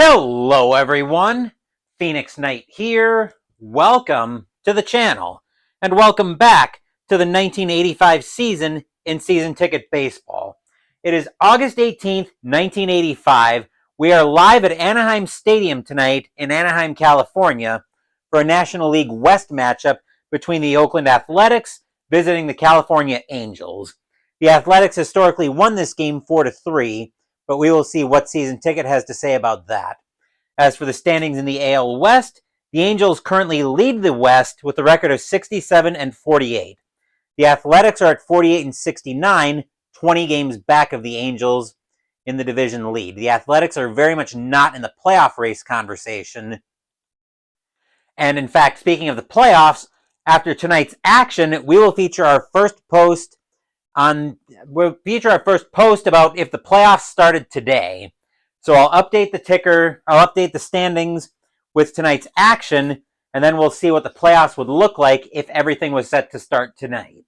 Hello everyone, Phoenix Knight here. Welcome to the channel and welcome back to the 1985 season in Season Ticket Baseball. It is August 18th, 1985. We are live at Anaheim Stadium tonight in Anaheim, California for a National League West matchup between the Oakland Athletics visiting the California Angels. The Athletics historically won this game 4-3. But we will see what Season Ticket has to say about that. As for the standings in the AL West, the Angels currently lead the West with a record of 67-48. The Athletics are at 48-69, 20 games back of the Angels in the division lead. The Athletics are very much not in the playoff race conversation. And in fact, speaking of the playoffs, after tonight's action, we will feature our first post we'll feature our first post about if the playoffs started today. So I'll update the ticker, I'll update the standings with tonight's action, and then we'll see what the playoffs would look like if everything was set to start tonight.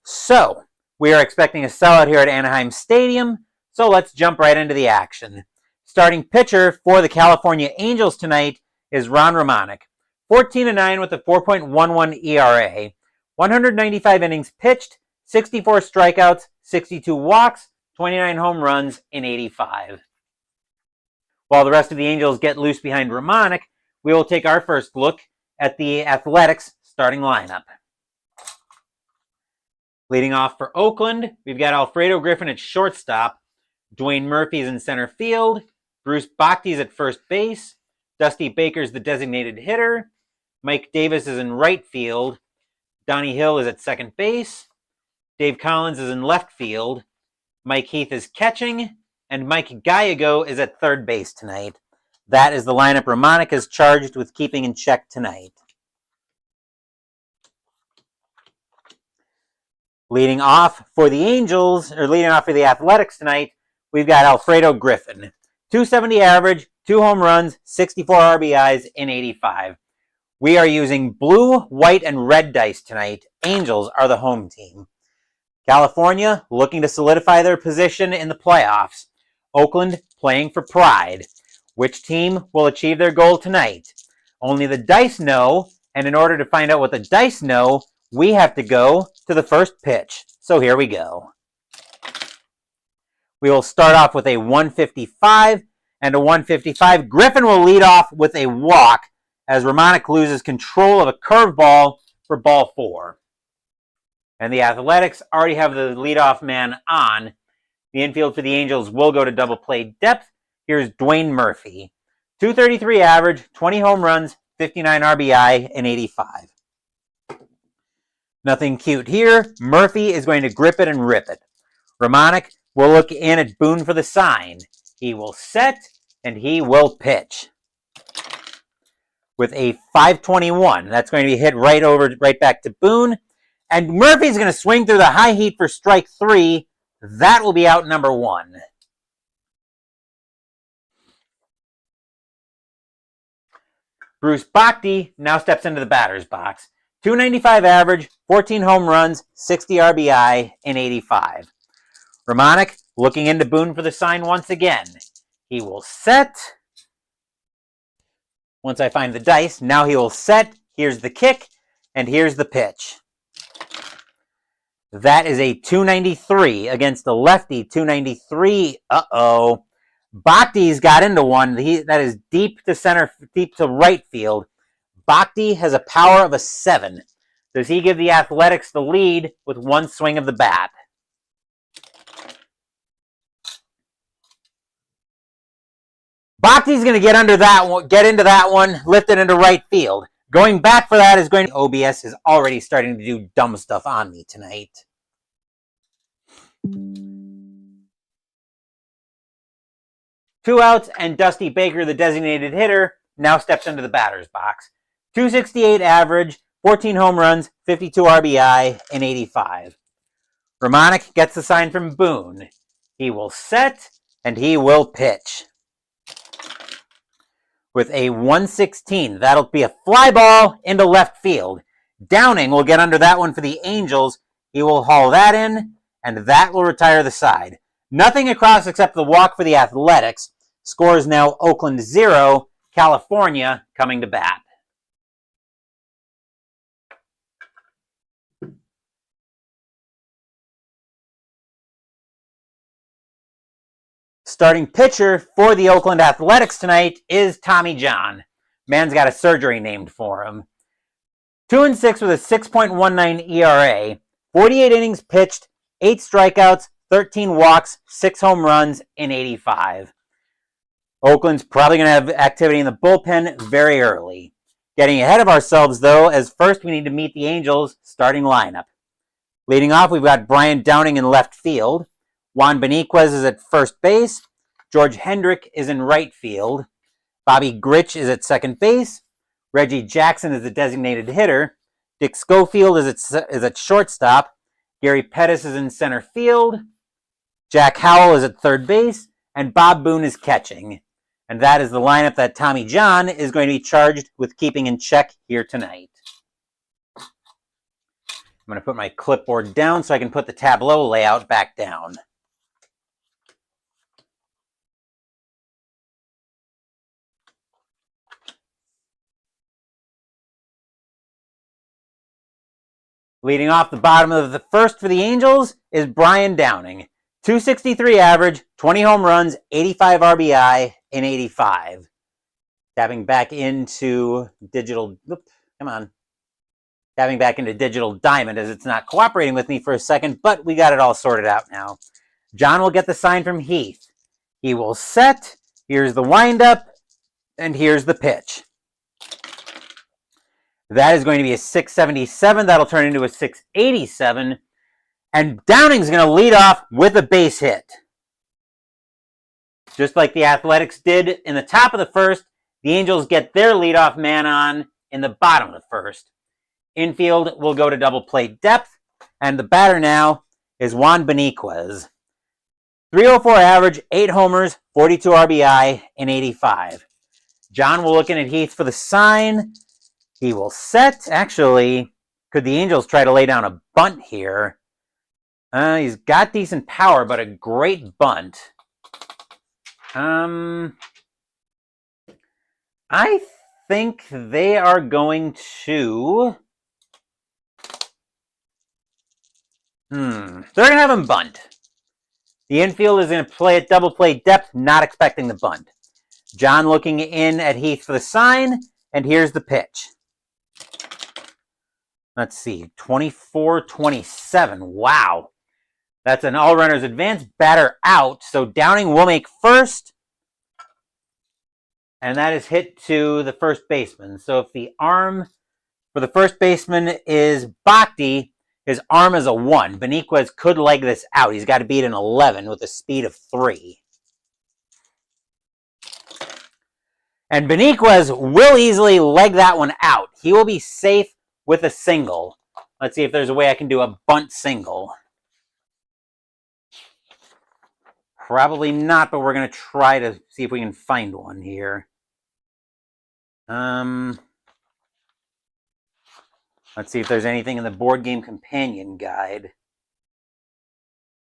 So, we are expecting a sellout here at Anaheim Stadium, so let's jump right into the action. Starting pitcher for the California Angels tonight is Ron Romanic. 14-9 with a 4.11 ERA. 195 innings pitched, 64 strikeouts, 62 walks, 29 home runs in 85. While the rest of the Angels get loose behind Romanic, we will take our first look at the Athletics starting lineup. Leading off for Oakland, we've got Alfredo Griffin at shortstop, Dwayne Murphy's in center field, Bruce Bochte's at first base, Dusty Baker's the designated hitter, Mike Davis is in right field, Donnie Hill is at second base, Dave Collins is in left field, Mike Heath is catching, and Mike Gallego is at third base tonight. That is the lineup Romanic is charged with keeping in check tonight. Leading off for the Athletics tonight, we've got Alfredo Griffin. 270 average, 2 home runs, 64 RBIs in 85. We are using blue, white, and red dice tonight. Angels are the home team. California looking to solidify their position in the playoffs. Oakland playing for pride. Which team will achieve their goal tonight? Only the dice know, and in order to find out what the dice know, we have to go to the first pitch. So here we go. We will start off with a 155 and a 155. Griffin will lead off with a walk as Romanic loses control of a curveball for ball 4. And the Athletics already have the leadoff man on. The infield for the Angels will go to double play depth. Here's Dwayne Murphy. 233 average, 20 home runs, 59 RBI, and 85. Nothing cute here. Murphy is going to grip it and rip it. Romanic will look in at Boone for the sign. He will set, and he will pitch. With a 521. That's going to be hit right back to Boone. And Murphy's going to swing through the high heat for strike 3. That will be out number 1. Bruce Bochte now steps into the batter's box. 295 average, 14 home runs, 60 RBI, and 85. Romanic looking into Boone for the sign once again. He will set. Once I find the dice, now he will set. Here's the kick, and here's the pitch. That is a 293 against the lefty. 293. Uh-oh. Bochte's got into one. That is deep to right field. Bochte has a power of a 7. Does he give the Athletics the lead with one swing of the bat? Bochte's going to get into that one, lift it into right field. Going back for that is going to... OBS is already starting to do dumb stuff on me tonight. Two outs, and Dusty Baker, the designated hitter, now steps into the batter's box. 268 average, 14 home runs, 52 RBI, and 85. Romanic gets the sign from Boone. He will set, and he will pitch. With a 116. That'll be a fly ball into left field. Downing will get under that one for the Angels. He will haul that in, and that will retire the side. Nothing across except the walk for the Athletics. Score is now Oakland 0, California coming to bat. Starting pitcher for the Oakland Athletics tonight is Tommy John. Man's got a surgery named for him. 2-6 with a 6.19 ERA, 48 innings pitched, 8 strikeouts, 13 walks, 6 home runs in 85. Oakland's probably going to have activity in the bullpen very early. Getting ahead of ourselves, though, as first we need to meet the Angels' starting lineup. Leading off, we've got Brian Downing in left field. Juan Beniquez is at first base. George Hendrick is in right field. Bobby Grich is at second base. Reggie Jackson is the designated hitter. Dick Schofield is at shortstop. Gary Pettis is in center field. Jack Howell is at third base. And Bob Boone is catching. And that is the lineup that Tommy John is going to be charged with keeping in check here tonight. I'm going to put my clipboard down so I can put the tableau layout back down. Leading off the bottom of the first for the Angels is Brian Downing. 263 average, 20 home runs, 85 RBI in 85. Tapping back into digital, tapping back into digital diamond as it's not cooperating with me for a second, but we got it all sorted out now. John will get the sign from Heath. He will set, here's the windup, and here's the pitch. That is going to be a 677. That'll turn into a 687. And Downing's going to lead off with a base hit. Just like the Athletics did in the top of the first, the Angels get their leadoff man on in the bottom of the first. Infield will go to double play depth. And the batter now is Juan Beniquez. 304 average, 8 homers, 42 RBI in 85. John will look in at Heath for the sign. He will set. Actually, could the Angels try to lay down a bunt here? He's got decent power, but a great bunt. I think they are going to... They're going to have him bunt. The infield is going to play at double play depth, not expecting the bunt. John looking in at Heath for the sign, and here's the pitch. Let's see, 24-27. Wow. That's an all-runners advance, batter out. So Downing will make first. And that is hit to the first baseman. So if the arm for the first baseman is Bhakti, his arm is a 1. Beniquez could leg this out. He's got to beat an 11 with a speed of 3. And Beniquez will easily leg that one out. He will be safe with a single. Let's see if there's a way I can do a bunt single. Probably not, but we're going to try to see if we can find one here. Let's see if there's anything in the board game companion guide.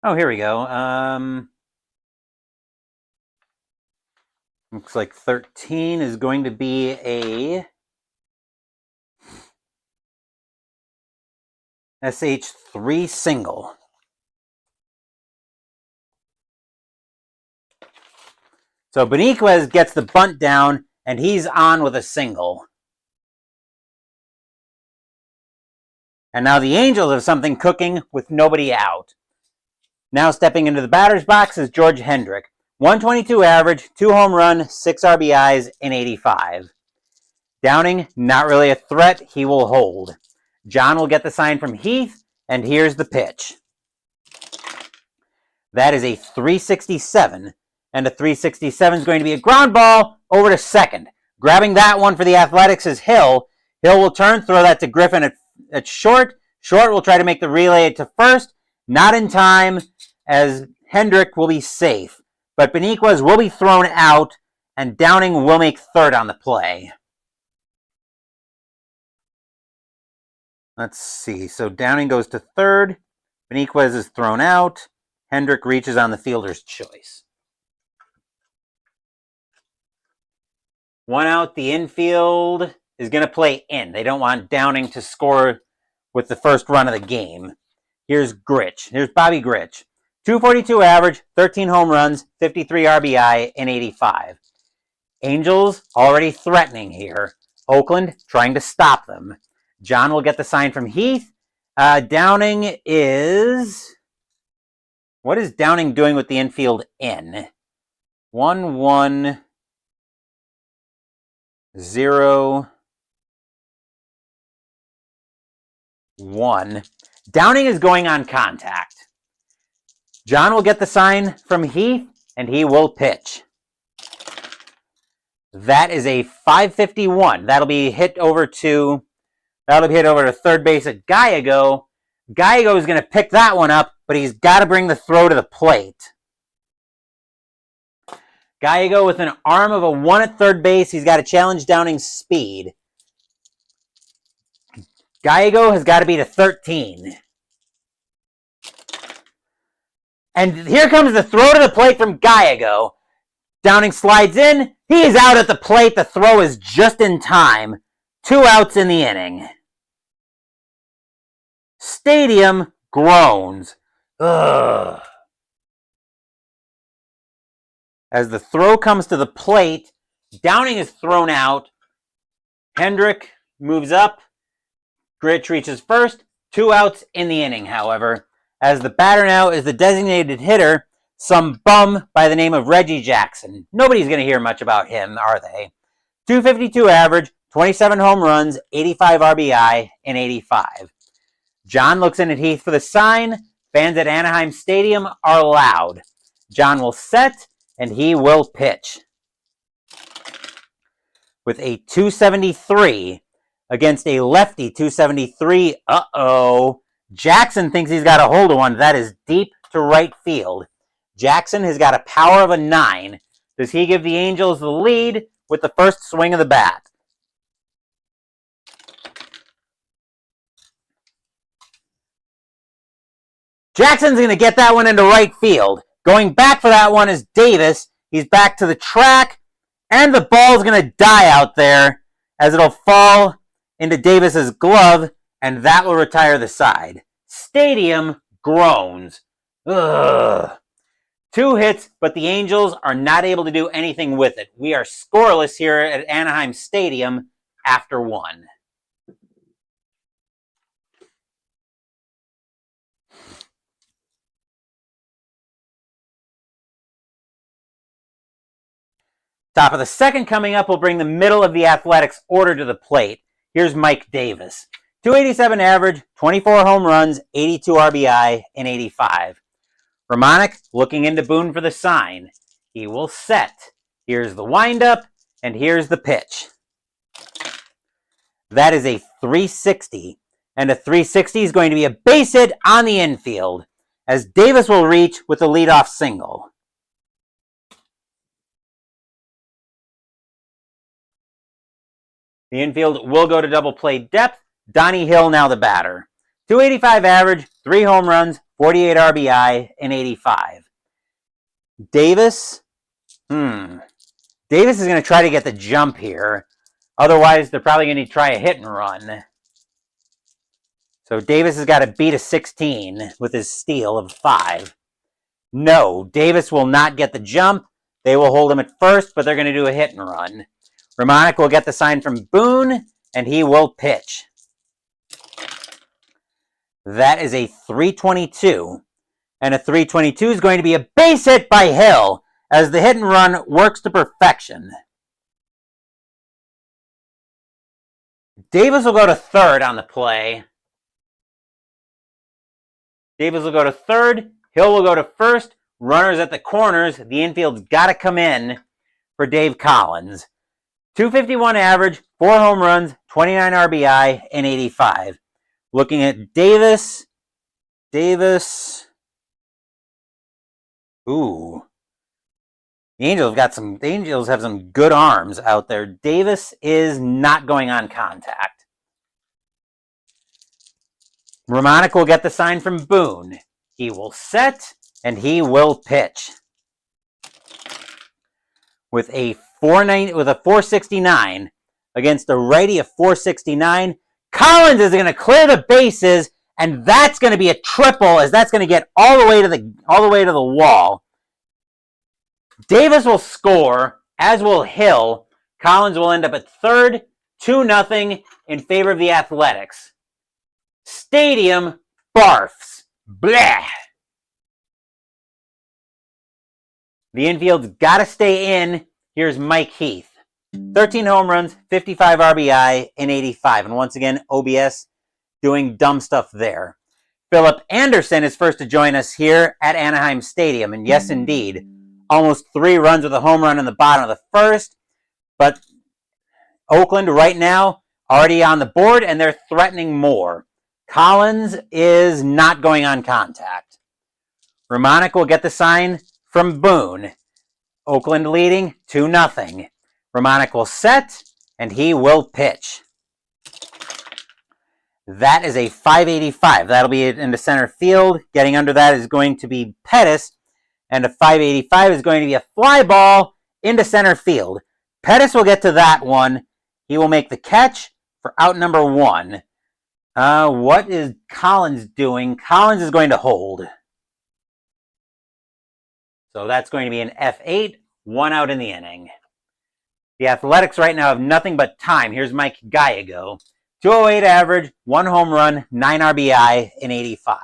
Oh, here we go. Looks like 13 is going to be a SH3 single. So Beniquez gets the bunt down, and he's on with a single. And now the Angels have something cooking with nobody out. Now stepping into the batter's box is George Hendrick. 122 average, 2 home run, 6 RBIs in 85. Downing, not really a threat. He will hold. John will get the sign from Heath, and here's the pitch. That is a 367. And a 367 is going to be a ground ball over to second. Grabbing that one for the Athletics is Hill. Hill will turn, throw that to Griffin at short. Short will try to make the relay to first. Not in time, as Hendrick will be safe. But Beniquez will be thrown out, and Downing will make third on the play. Let's see. So Downing goes to third. Beniquez is thrown out. Hendrick reaches on the fielder's choice. 1 out. The infield is going to play in. They don't want Downing to score with the first run of the game. Here's Gritch. Here's Bobby Gritch. 242 average, 13 home runs, 53 RBI, and 85. Angels already threatening here. Oakland trying to stop them. John will get the sign from Heath. Downing is... What is Downing doing with the infield in? 1-1-0-1. Downing is going on contact. John will get the sign from Heath, and he will pitch. That is a 551. That'll be hit over to third base at Gallego. Gallego is going to pick that one up, but he's got to bring the throw to the plate. Gallego with an arm of a 1 at third base. He's got to challenge Downing's speed. Gallego has got to beat a 13. And here comes the throw to the plate from Gallego. Downing slides in. He is out at the plate. The throw is just in time. 2 outs in the inning. Stadium groans. Ugh. As the throw comes to the plate, Downing is thrown out. Hendrick moves up. Gritch reaches first. 2 outs in the inning, however. As the batter now is the designated hitter, some bum by the name of Reggie Jackson. Nobody's going to hear much about him, are they? 252 average, 27 home runs, 85 RBI, and 85. John looks in at Heath for the sign. Fans at Anaheim Stadium are loud. John will set, and he will pitch. With a 273 against a lefty 273. Uh-oh. Jackson thinks he's got a hold of one. That is deep to right field. Jackson has got a power of a 9. Does he give the Angels the lead with the first swing of the bat? Jackson's going to get that one into right field. Going back for that one is Davis. He's back to the track, and the ball's going to die out there as it'll fall into Davis's glove, and that will retire the side. Stadium groans. Ugh. 2 hits, but the Angels are not able to do anything with it. We are scoreless here at Anaheim Stadium after 1. Top of the second coming up will bring the middle of the Athletics order to the plate. Here's Mike Davis. 287 average, 24 home runs, 82 RBI, and 85. Romanek looking into Boone for the sign. He will set. Here's the windup, and here's the pitch. That is a 360. And a 360 is going to be a base hit on the infield, as Davis will reach with the leadoff single. The infield will go to double play depth. Donnie Hill now the batter. 285 average, 3 home runs, 48 RBI, and 85. Davis? Davis is going to try to get the jump here. Otherwise, they're probably going to try a hit and run. So Davis has got to beat a 16 with his steal of 5. No, Davis will not get the jump. They will hold him at first, but they're going to do a hit and run. Romanek will get the sign from Boone, and he will pitch. That is a 322. And a 322 is going to be a base hit by Hill, as the hit and run works to perfection. Davis will go to third on the play. Davis will go to third. Hill will go to first. Runners at the corners. The infield's got to come in for Dave Collins. 251 average, 4 home runs, 29 RBI, and 85. Looking at Davis. Ooh. The Angels have some good arms out there. Davis is not going on contact. Romanek will get the sign from Boone. He will set, and he will pitch. With a a 469 against a righty of 469. Collins is going to clear the bases, and that's going to be a triple, as that's going to get all the way to the wall. Davis will score, as will Hill. Collins will end up at third, 2-0 in favor of the Athletics. Stadium barfs. Blah. The infield's got to stay in. Here's Mike Heath. 13 home runs, 55 RBI in 85. And once again, OBS doing dumb stuff there. Philip Anderson is first to join us here at Anaheim Stadium. And yes, indeed, almost 3 runs with a home run in the bottom of the first. But Oakland right now already on the board, and they're threatening more. Collins is not going on contact. Romanek will get the sign from Boone. Oakland leading 2-0. Romanek will set, and he will pitch. That is a 585. That'll be into center field. Getting under that is going to be Pettis, and a 585 is going to be a fly ball into center field. Pettis will get to that one. He will make the catch for out number 1. What is Collins doing? Collins is going to hold. So that's going to be an F8, 1 out in the inning. The Athletics right now have nothing but time. Here's Mike Gallego. 208 average, 1 home run, 9 RBI in 85.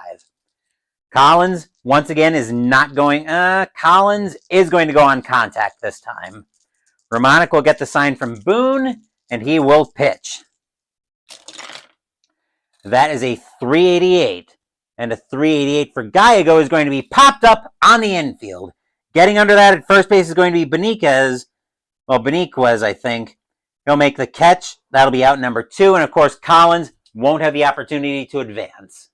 Collins, once again, is not going... Collins is going to go on contact this time. Romanek will get the sign from Boone, and he will pitch. That is a 388. And a 388 for Gallego is going to be popped up on the infield. Getting under that at first base is going to be Beniquez, I think. He'll make the catch. That'll be out number 2. And, of course, Collins won't have the opportunity to advance.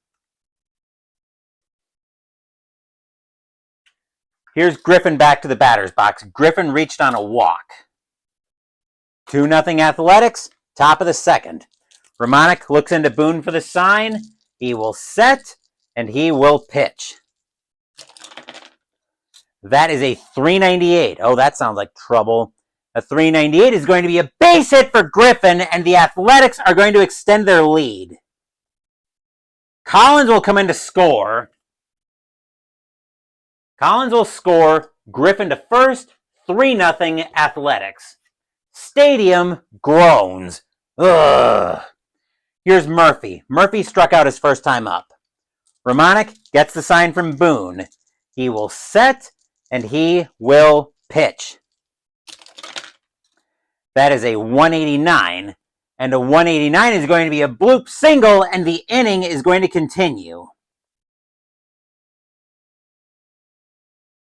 Here's Griffin back to the batter's box. Griffin reached on a walk. 2-0 Athletics, top of the second. Romanek looks into Boone for the sign. He will set, and he will pitch. That is a 398. Oh, that sounds like trouble. A 398 is going to be a base hit for Griffin, and the Athletics are going to extend their lead. Collins will come in to score. Collins will score. Griffin to first. 3-0 Athletics. Stadium groans. Ugh. Here's Murphy. Murphy struck out his first time up. Romanek gets the sign from Boone. He will set, and he will pitch. That is a 189. And a 189 is going to be a bloop single, and the inning is going to continue.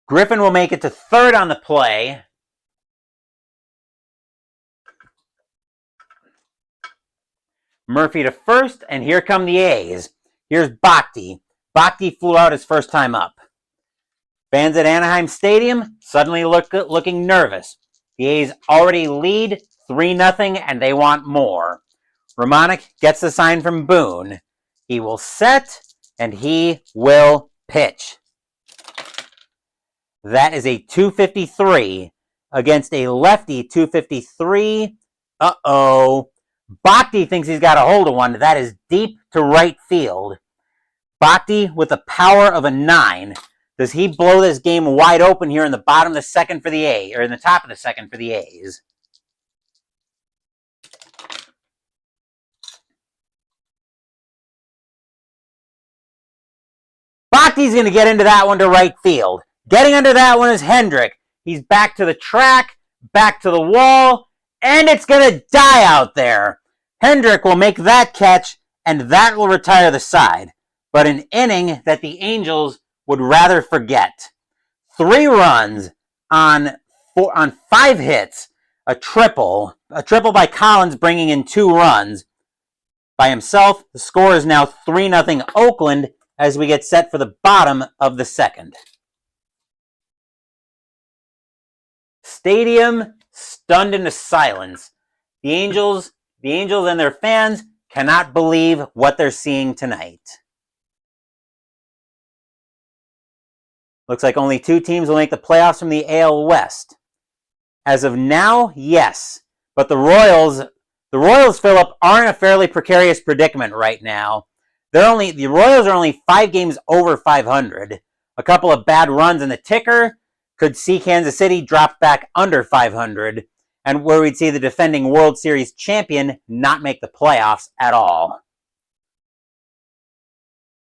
Griffin will make it to third on the play. Murphy to first, and here come the A's. Here's Bhakti. Bhakti flew out his first time up. Fans at Anaheim Stadium suddenly looking nervous. The A's already lead 3-0, and they want more. Romanek gets the sign from Boone. He will set, and he will pitch. That is a 253 against a lefty 253. Uh-oh. Bhakti thinks he's got a hold of one. That is deep to right field. Bhakti with the power of a 9. Does he blow this game wide open here in the bottom of the second for the A's, or in the top of the second for the A's? Bhakti's going to get into that one to right field. Getting under that one is Hendrick. He's back to the track, back to the wall, and it's going to die out there. Hendrick will make that catch, and that will retire the side. But an inning that the Angels would rather forget. 3 runs on 5 hits, a triple by Collins bringing in 2 runs. By himself, the score is now 3-0 Oakland as we get set for the bottom of the second. Stadium stunned into silence. The Angels and their fans cannot believe what they're seeing tonight. Looks like only 2 teams will make the playoffs from the AL West. As of now, yes. But the Royals, Philip, are in a fairly precarious predicament right now. The Royals are only 5 games over 500. A couple of bad runs in the ticker could see Kansas City drop back under 500, and where we'd see the defending World Series champion not make the playoffs at all.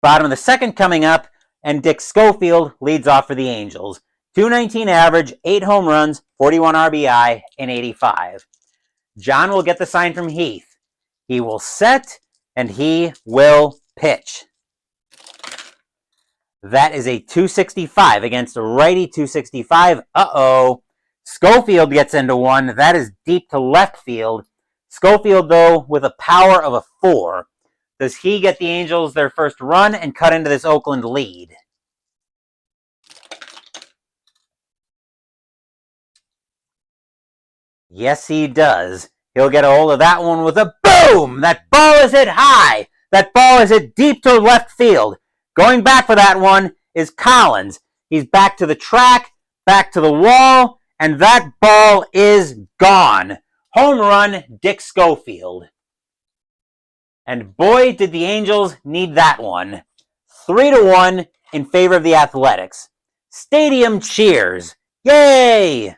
Bottom of the second coming up, and Dick Schofield leads off for the Angels. .219 average, 8 home runs, 41 RBI, and 85. John will get the sign from Heath. He will set, and he will pitch. That is a .265 against a righty .265. Uh-oh. Schofield gets into one. That is deep to left field. Schofield, though, with a power of a 4. Does he get the Angels their first run and cut into this Oakland lead? Yes, he does. He'll get a hold of that one with a boom! That ball is hit high! That ball is hit deep to left field. Going back for that one is Collins. He's back to the track, back to the wall, and that ball is gone. Home run, Dick Schofield. And boy, did the Angels need that one. 3-1 in favor of the Athletics. Stadium cheers. Yay!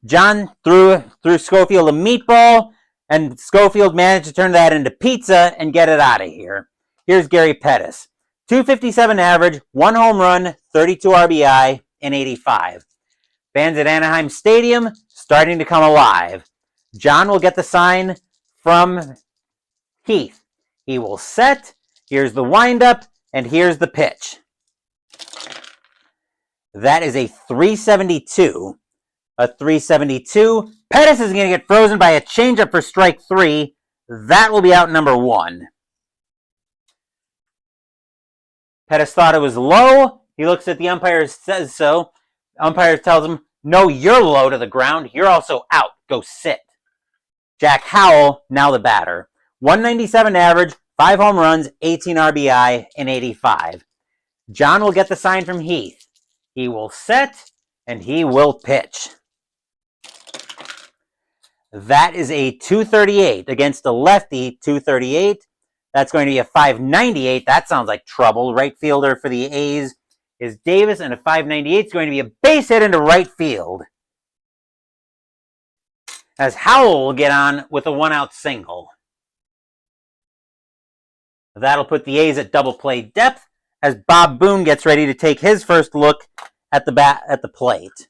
John threw Schofield a meatball, and Schofield managed to turn that into pizza and get it out of here. Here's Gary Pettis. .257 average, 1 home run, 32 RBI, and 85. Fans at Anaheim Stadium starting to come alive. John will get the sign from Heath. He will set. Here's the windup, and here's the pitch. That is a .372. A .372. Pettis is going to get frozen by a changeup for strike 3. That will be out number 1. Pettis thought it was low. He looks at the umpire, says so. Umpire tells him, no, you're low to the ground. You're also out. Go sit. Jack Howell, now the batter. .197 average, 5 home runs, 18 RBI, and 85. John will get the sign from Heath. He will set, and he will pitch. That is a .238 against a lefty, .238. That's going to be a .598. That sounds like trouble. Right fielder for the A's is Davis, and a .598 is going to be a base hit into right field. As Howell will get on with a 1-out single. That'll put the A's at double play depth as Bob Boone gets ready to take his first look at the plate.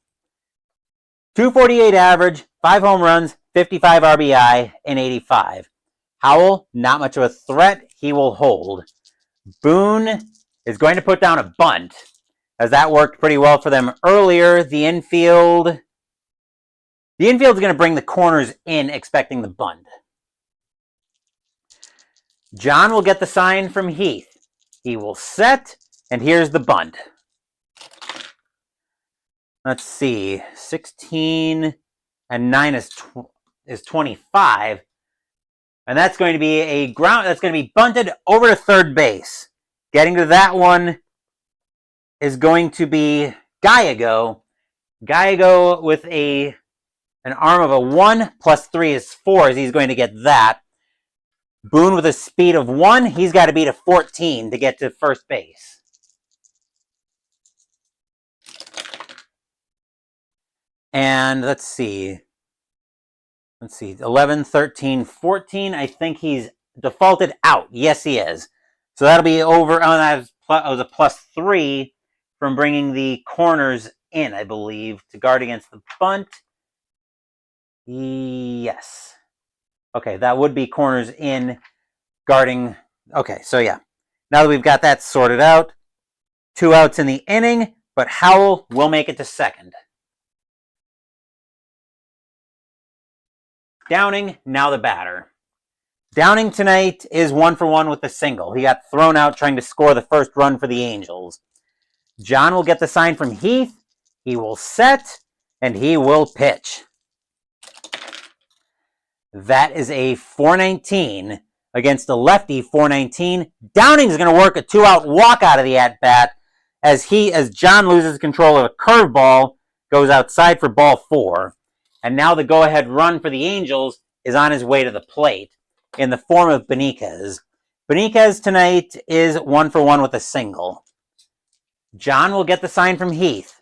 .248 average, 5 home runs, 55 RBI, and 85. Howell, not much of a threat. He will hold. Boone is going to put down a bunt, as that worked pretty well for them earlier. The infield's going to bring the corners in, expecting the bunt. John will get the sign from Heath. He will set, and here's the bunt. Let's see, 16 and 9 is 25. And that's going to be that's going to be bunted over to third base. Getting to that one is going to be Gallego. Gallego with an arm of a 1 plus 3 is 4, as he's going to get that. Boone with a speed of 1, he's got to beat a 14 to get to first base. And let's see, 11, 13, 14. I think he's defaulted out. Yes, he is. So that'll be over. Oh, that was a plus 3 from bringing the corners in, I believe, to guard against the bunt. Yes. Okay, that would be corners in guarding. Okay, so yeah. Now that we've got that sorted out, 2 outs in the inning, but Howell will make it to second. Downing, now the batter. Downing tonight is 1-for-1 with a single. He got thrown out trying to score the first run for the Angels. John will get the sign from Heath. He will set, and he will pitch. That is a .419 against a lefty, .419. Downing's going to work a 2-out walk out of the at-bat as John loses control of a curveball, goes outside for ball 4. And now the go-ahead run for the Angels is on his way to the plate in the form of Benitez. Benitez tonight is 1-for-1 with a single. John will get the sign from Heath.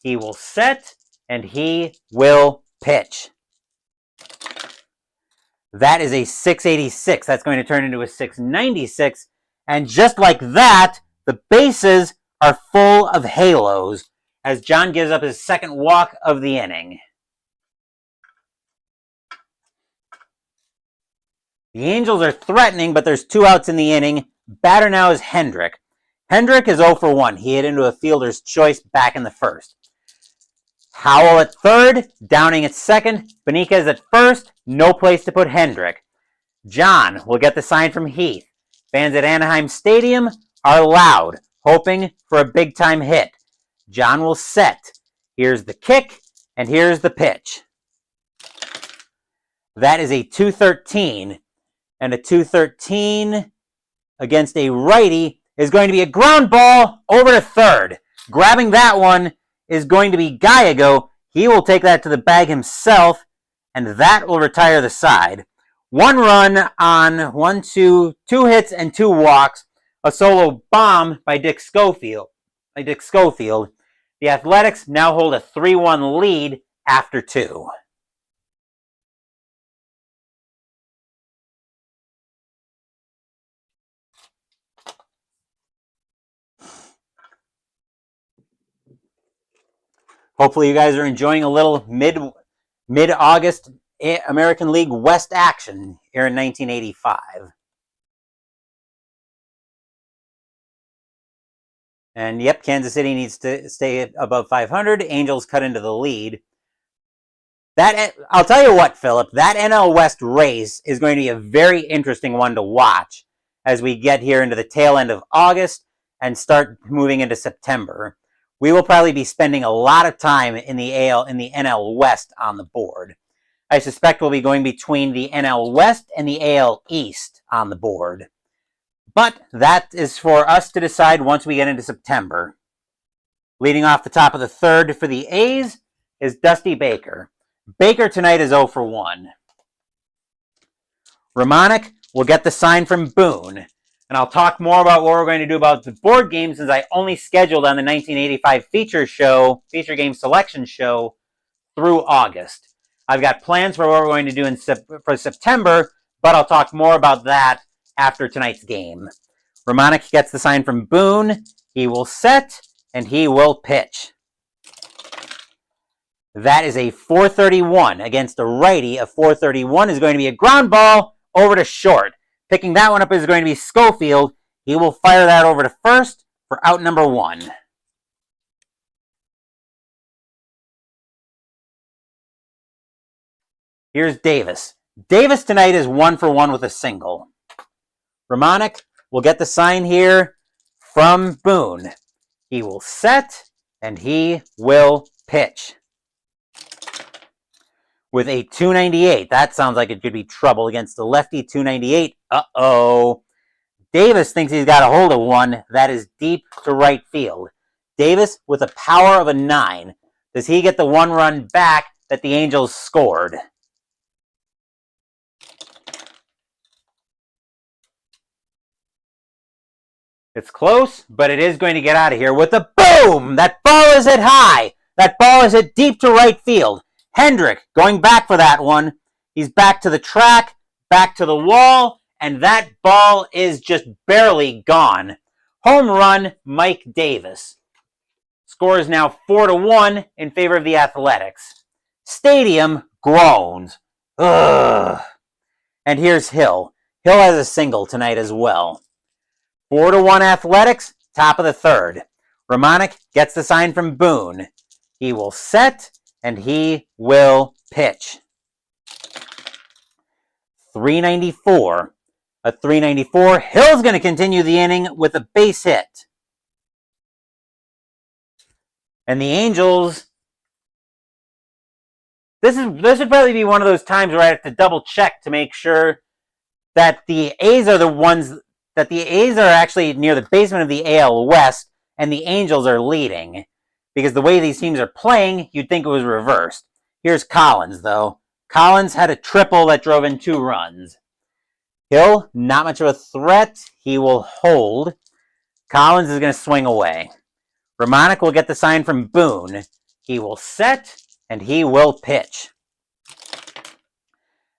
He will set, and he will pitch. That is a 686. That's going to turn into a 696. And just like that, the bases are full of halos as John gives up his second walk of the inning. The Angels are threatening, but there's 2 outs in the inning. Batter now is Hendrick. Hendrick is 0-for-1. He hit into a fielder's choice back in the first. Howell at third, Downing at second, Benitez at first, no place to put Hendrick. John will get the sign from Heath. Fans at Anaheim Stadium are loud, hoping for a big-time hit. John will set. Here's the kick, and here's the pitch. That is a 213, and a 213 against a righty is going to be a ground ball over to third. Grabbing that one is going to be Gallego. He will take that to the bag himself, and that will retire the side. 1 run on 2 hits and 2 walks. A solo bomb by Dick Schofield. The Athletics now hold a 3-1 lead after 2. Hopefully you guys are enjoying a little mid-August American League West action here in 1985. And yep, Kansas City needs to stay above 500. Angels cut into the lead. I'll tell you what, Philip, that NL West race is going to be a very interesting one to watch as we get here into the tail end of August and start moving into September. We will probably be spending a lot of time in the NL West on the board. I suspect we'll be going between the NL West and the AL East on the board. But that is for us to decide once we get into September. Leading off the top of the third for the A's is Dusty Baker. Baker tonight is 0-for-1. Ramonic will get the sign from Boone. And I'll talk more about what we're going to do about the board game since I only scheduled on the 1985 feature game selection show through August. I've got plans for what we're going to do for September, but I'll talk more about that after tonight's game. Ramonic gets the sign from Boone. He will set, and he will pitch. That is a 431 against a righty. A 431 is going to be a ground ball over to short. Picking that one up is going to be Schofield. He will fire that over to first for out number 1. Here's Davis. Davis tonight is 1-for-1 with a single. Ramonic will get the sign here from Boone. He will set, and he will pitch. With a 298. That sounds like it could be trouble against the lefty. 298. Uh-oh. Davis thinks he's got a hold of one. That is deep to right field. Davis with a power of a 9. Does he get the 1 run back that the Angels scored? It's close, but it is going to get out of here with a boom! That ball is hit high. That ball is hit deep to right field. Hendrick going back for that one. He's back to the track, back to the wall, and that ball is just barely gone. Home run, Mike Davis. Score is now 4-1 in favor of the Athletics. Stadium groans. Ugh. And here's Hill. Hill has a single tonight as well. 4-1 Athletics, top of the third. Ramonic gets the sign from Boone. He will set, and he will pitch. 394. A 394. Hill's going to continue the inning with a base hit. And the Angels, this would probably be one of those times where I have to double check to make sure that the A's are actually near the basement of the AL West and the Angels are leading. Because the way these teams are playing, you'd think it was reversed. Here's Collins, though. Collins had a triple that drove in 2 runs. Hill, not much of a threat. He will hold. Collins is going to swing away. Romanek will get the sign from Boone. He will set, and he will pitch.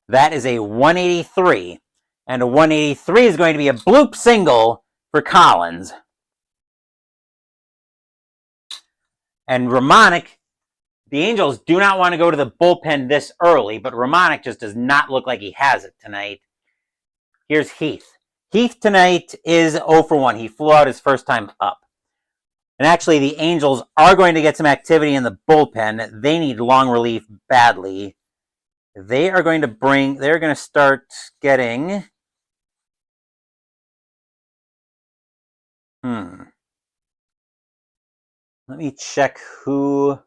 That is a 183. And a 183 is going to be a bloop single for Collins. And Romanek, the Angels do not want to go to the bullpen this early, but Romanek just does not look like he has it tonight. Here's Heath. Heath tonight is 0 for 1. He flew out his first time up. And actually, the Angels are going to get some activity in the bullpen. They need long relief badly. They're going to start getting... Let me check who...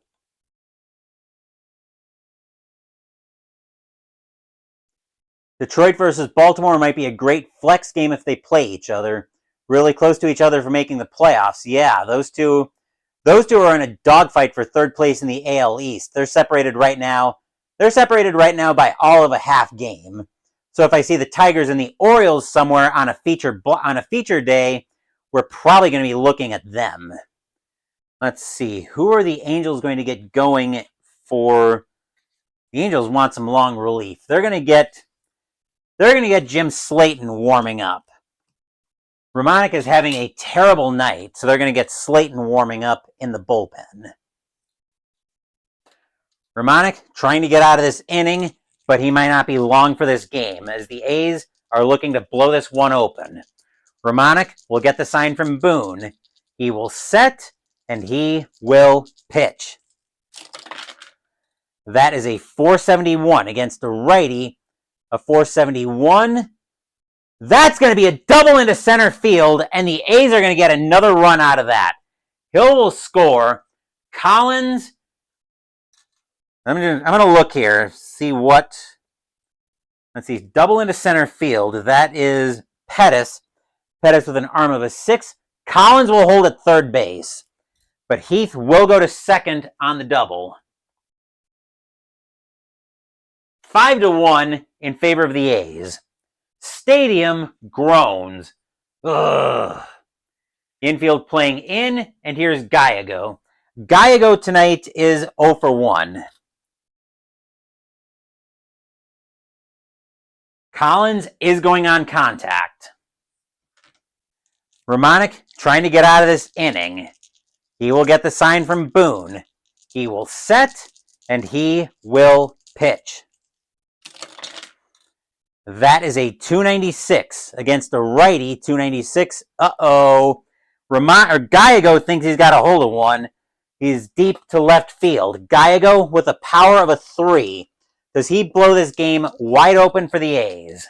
Detroit versus Baltimore might be a great flex game if they play each other. Really close to each other for making the playoffs. Yeah, those two are in a dogfight for third place in the AL East. They're separated right now. They're separated right now by all of a half game. So if I see the Tigers and the Orioles somewhere on a feature day, we're probably going to be looking at them. Let's see. Who are the Angels going to get going for? The Angels want some long relief. They're going to get Jim Slayton warming up. Romanek is having a terrible night, so they're going to get Slayton warming up in the bullpen. Romanek trying to get out of this inning, but he might not be long for this game, as the A's are looking to blow this one open. Romanek will get the sign from Boone. He will set, and he will pitch. That is a 471 against the righty. A 471. That's going to be a double into center field, and the A's are going to get another run out of that. Hill will score. Collins. I'm going to look here, see what. Let's see. Double into center field. That is Pettis. Pettis with an arm of a 6. Collins will hold at third base, but Heath will go to second on the double. 5-1 in favor of the A's. Stadium groans. Ugh. Infield playing in, and here's Gallego. Gallego tonight is 0 for 1. Collins is going on contact. Romanek trying to get out of this inning. He will get the sign from Boone. He will set, and he will pitch. That is a 296 against the righty. 296. Uh-oh. Gallego thinks he's got a hold of one. He's deep to left field. Gallego with a power of a 3. Does he blow this game wide open for the A's?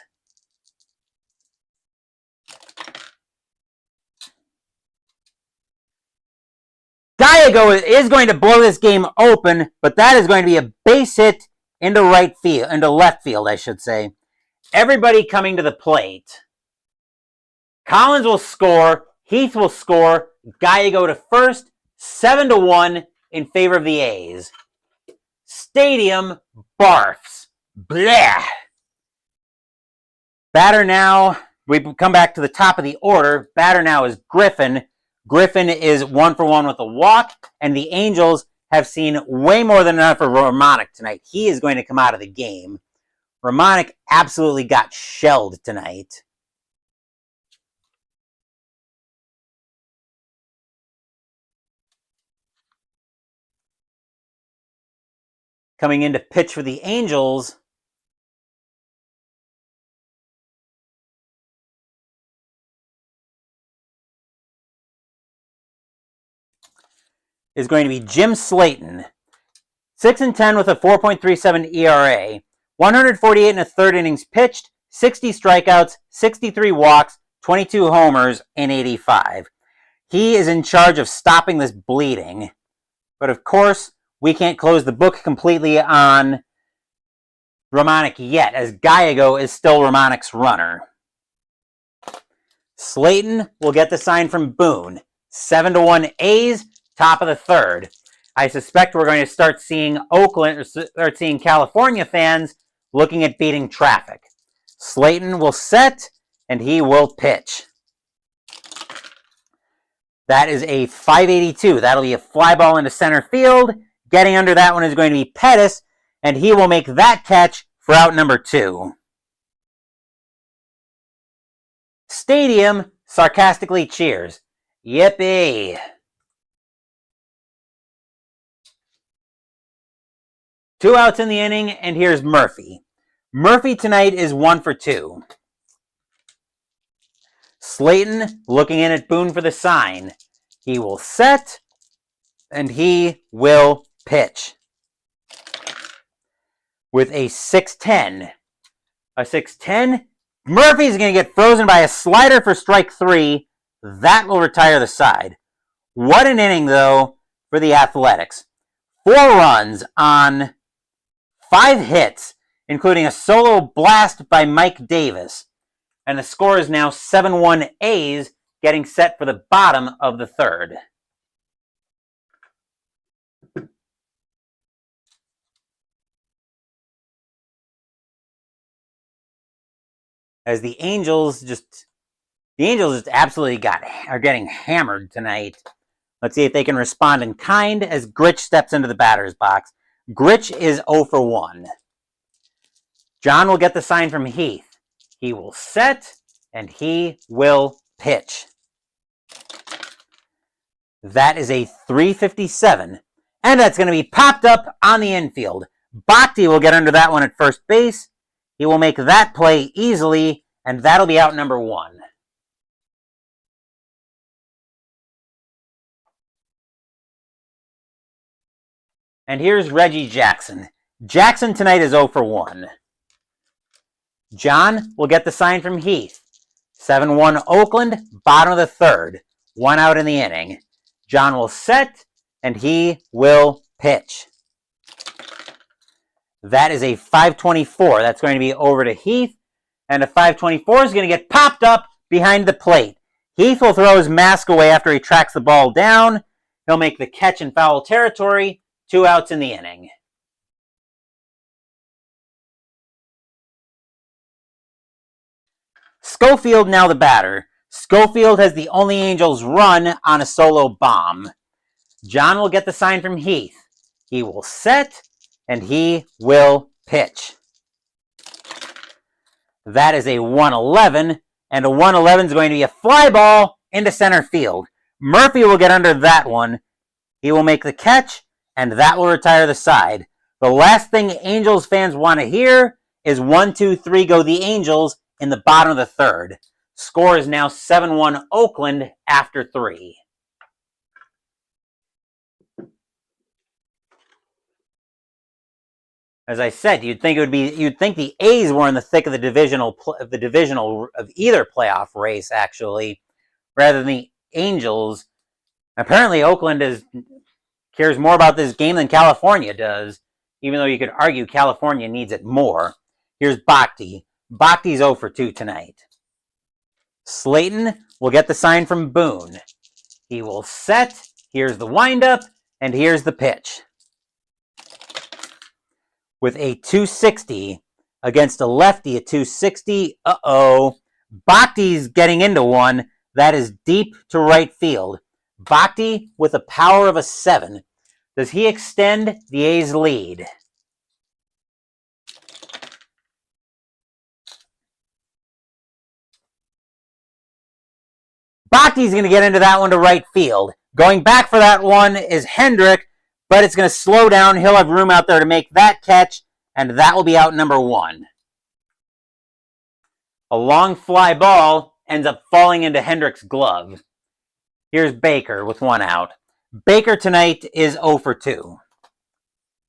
Gallego is going to blow this game open, but that is going to be a base hit into left field, I should say. Everybody coming to the plate. Collins will score. Heath will score. Gallego to first. 7-1 in favor of the A's. Stadium barfs. Blah. Batter now. We come back to the top of the order. Batter now is Griffin. Griffin is 1 for 1 with a walk, and the Angels have seen way more than enough for Romanek tonight. He is going to come out of the game. Romanek absolutely got shelled tonight. Coming in to pitch for the Angels is going to be Jim Slayton. 6-10 with a 4.37 ERA. 148 in the third innings pitched, 60 strikeouts, 63 walks, 22 homers, and 85. He is in charge of stopping this bleeding. But of course, we can't close the book completely on Romanek yet, as Gallego is still Romanek's runner. Slayton will get the sign from Boone. 7-1 A's, top of the third. I suspect we're going to start seeing California fans looking at beating traffic. Slayton will set, and he will pitch. That is a 582. That'll be a fly ball into center field. Getting under that one is going to be Pettis, and he will make that catch for out number 2. Stadium sarcastically cheers. Yippee! 2 outs in the inning, and here's Murphy. Murphy tonight is 1 for 2. Slayton looking in at Boone for the sign. He will set, and he will pitch. With a 6-10. A 6-10. Murphy's going to get frozen by a slider for strike 3. That will retire the side. What an inning, though, for the Athletics. 4 runs on 5 hits, including a solo blast by Mike Davis. And the score is now 7-1 A's, getting set for the bottom of the 3rd. As the Angels just absolutely are getting hammered tonight. Let's see if they can respond in kind as Gritch steps into the batter's box. Gritch is 0 for 1. John will get the sign from Heath. He will set, and he will pitch. That is a 357, and that's going to be popped up on the infield. Bhakti will get under that one at first base. He will make that play easily, and that'll be out number 1. And here's Reggie Jackson. Jackson tonight is 0 for 1. John will get the sign from Heath. 7-1 Oakland, bottom of the 3rd. 1 out in the inning. John will set, and he will pitch. That is a 524. That's going to be over to Heath. And a 524 is going to get popped up behind the plate. Heath will throw his mask away after he tracks the ball down. He'll make the catch in foul territory. 2 outs in the inning. Schofield now the batter. Schofield has the only Angels run on a solo bomb. John will get the sign from Heath. He will set, and he will pitch. That is a 111, and a 111 is going to be a fly ball into center field. Murphy will get under that one. He will make the catch, and that will retire the side. The last thing Angels fans want to hear is 1, 2, 3, go the Angels in the bottom of the 3rd. Score is now 7-1 Oakland after 3. As I said, you'd think the A's were in the thick of the divisional of either playoff race, actually, rather than the Angels. Apparently, Oakland cares more about this game than California does, even though you could argue California needs it more. Here's Bhakti. Bhakti's 0 for 2 tonight. Slayton will get the sign from Boone. He will set. Here's the windup, and here's the pitch. With a 260 against a lefty at 260. Bhakti's getting into one. That is deep to right field. Bhakti with a power of a 7. Does he extend the A's lead? Bhakti's going to get into that one to right field. Going back for that one is Hendrick, but it's going to slow down. He'll have room out there to make that catch, and that will be out number 1. A long fly ball ends up falling into Hendrick's glove. Here's Baker with 1 out. Baker tonight is 0 for 2.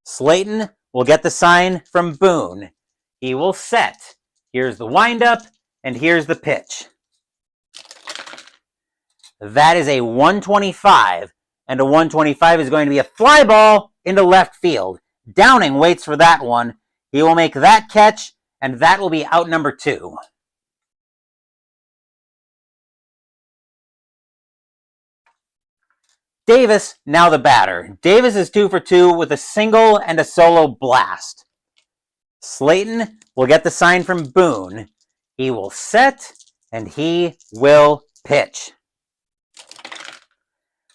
Slayton will get the sign from Boone. He will set. Here's the windup, and here's the pitch. That is a 125, and a 125 is going to be a fly ball into left field. Downing waits for that one. He will make that catch, and that will be out number 2. Davis, now the batter. Davis is 2 for 2 with a single and a solo blast. Slayton will get the sign from Boone. He will set, and he will pitch.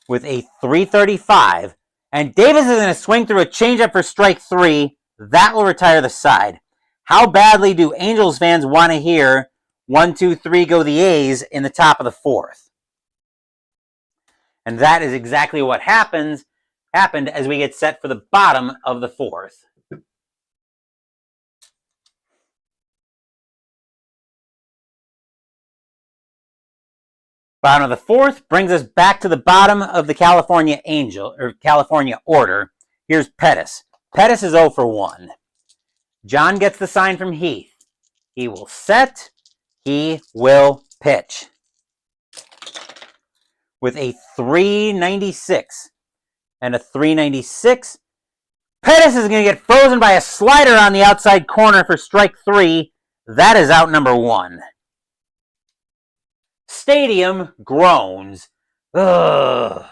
With a 335, and Davis is going to swing through a changeup for strike 3. That will retire the side. How badly do Angels fans want to hear 1, 2, 3 go the A's in the top of the 4th? And that is exactly what happened as we get set for the bottom of the 4th. Bottom of the 4th brings us back to the bottom of the California order. Here's Pettis. Pettis is 0 for 1. John gets the sign from Heath. He will set. He will pitch. With a 396 and a 396, Pettis is going to get frozen by a slider on the outside corner for strike 3. That is out number 1. Stadium groans. Ugh.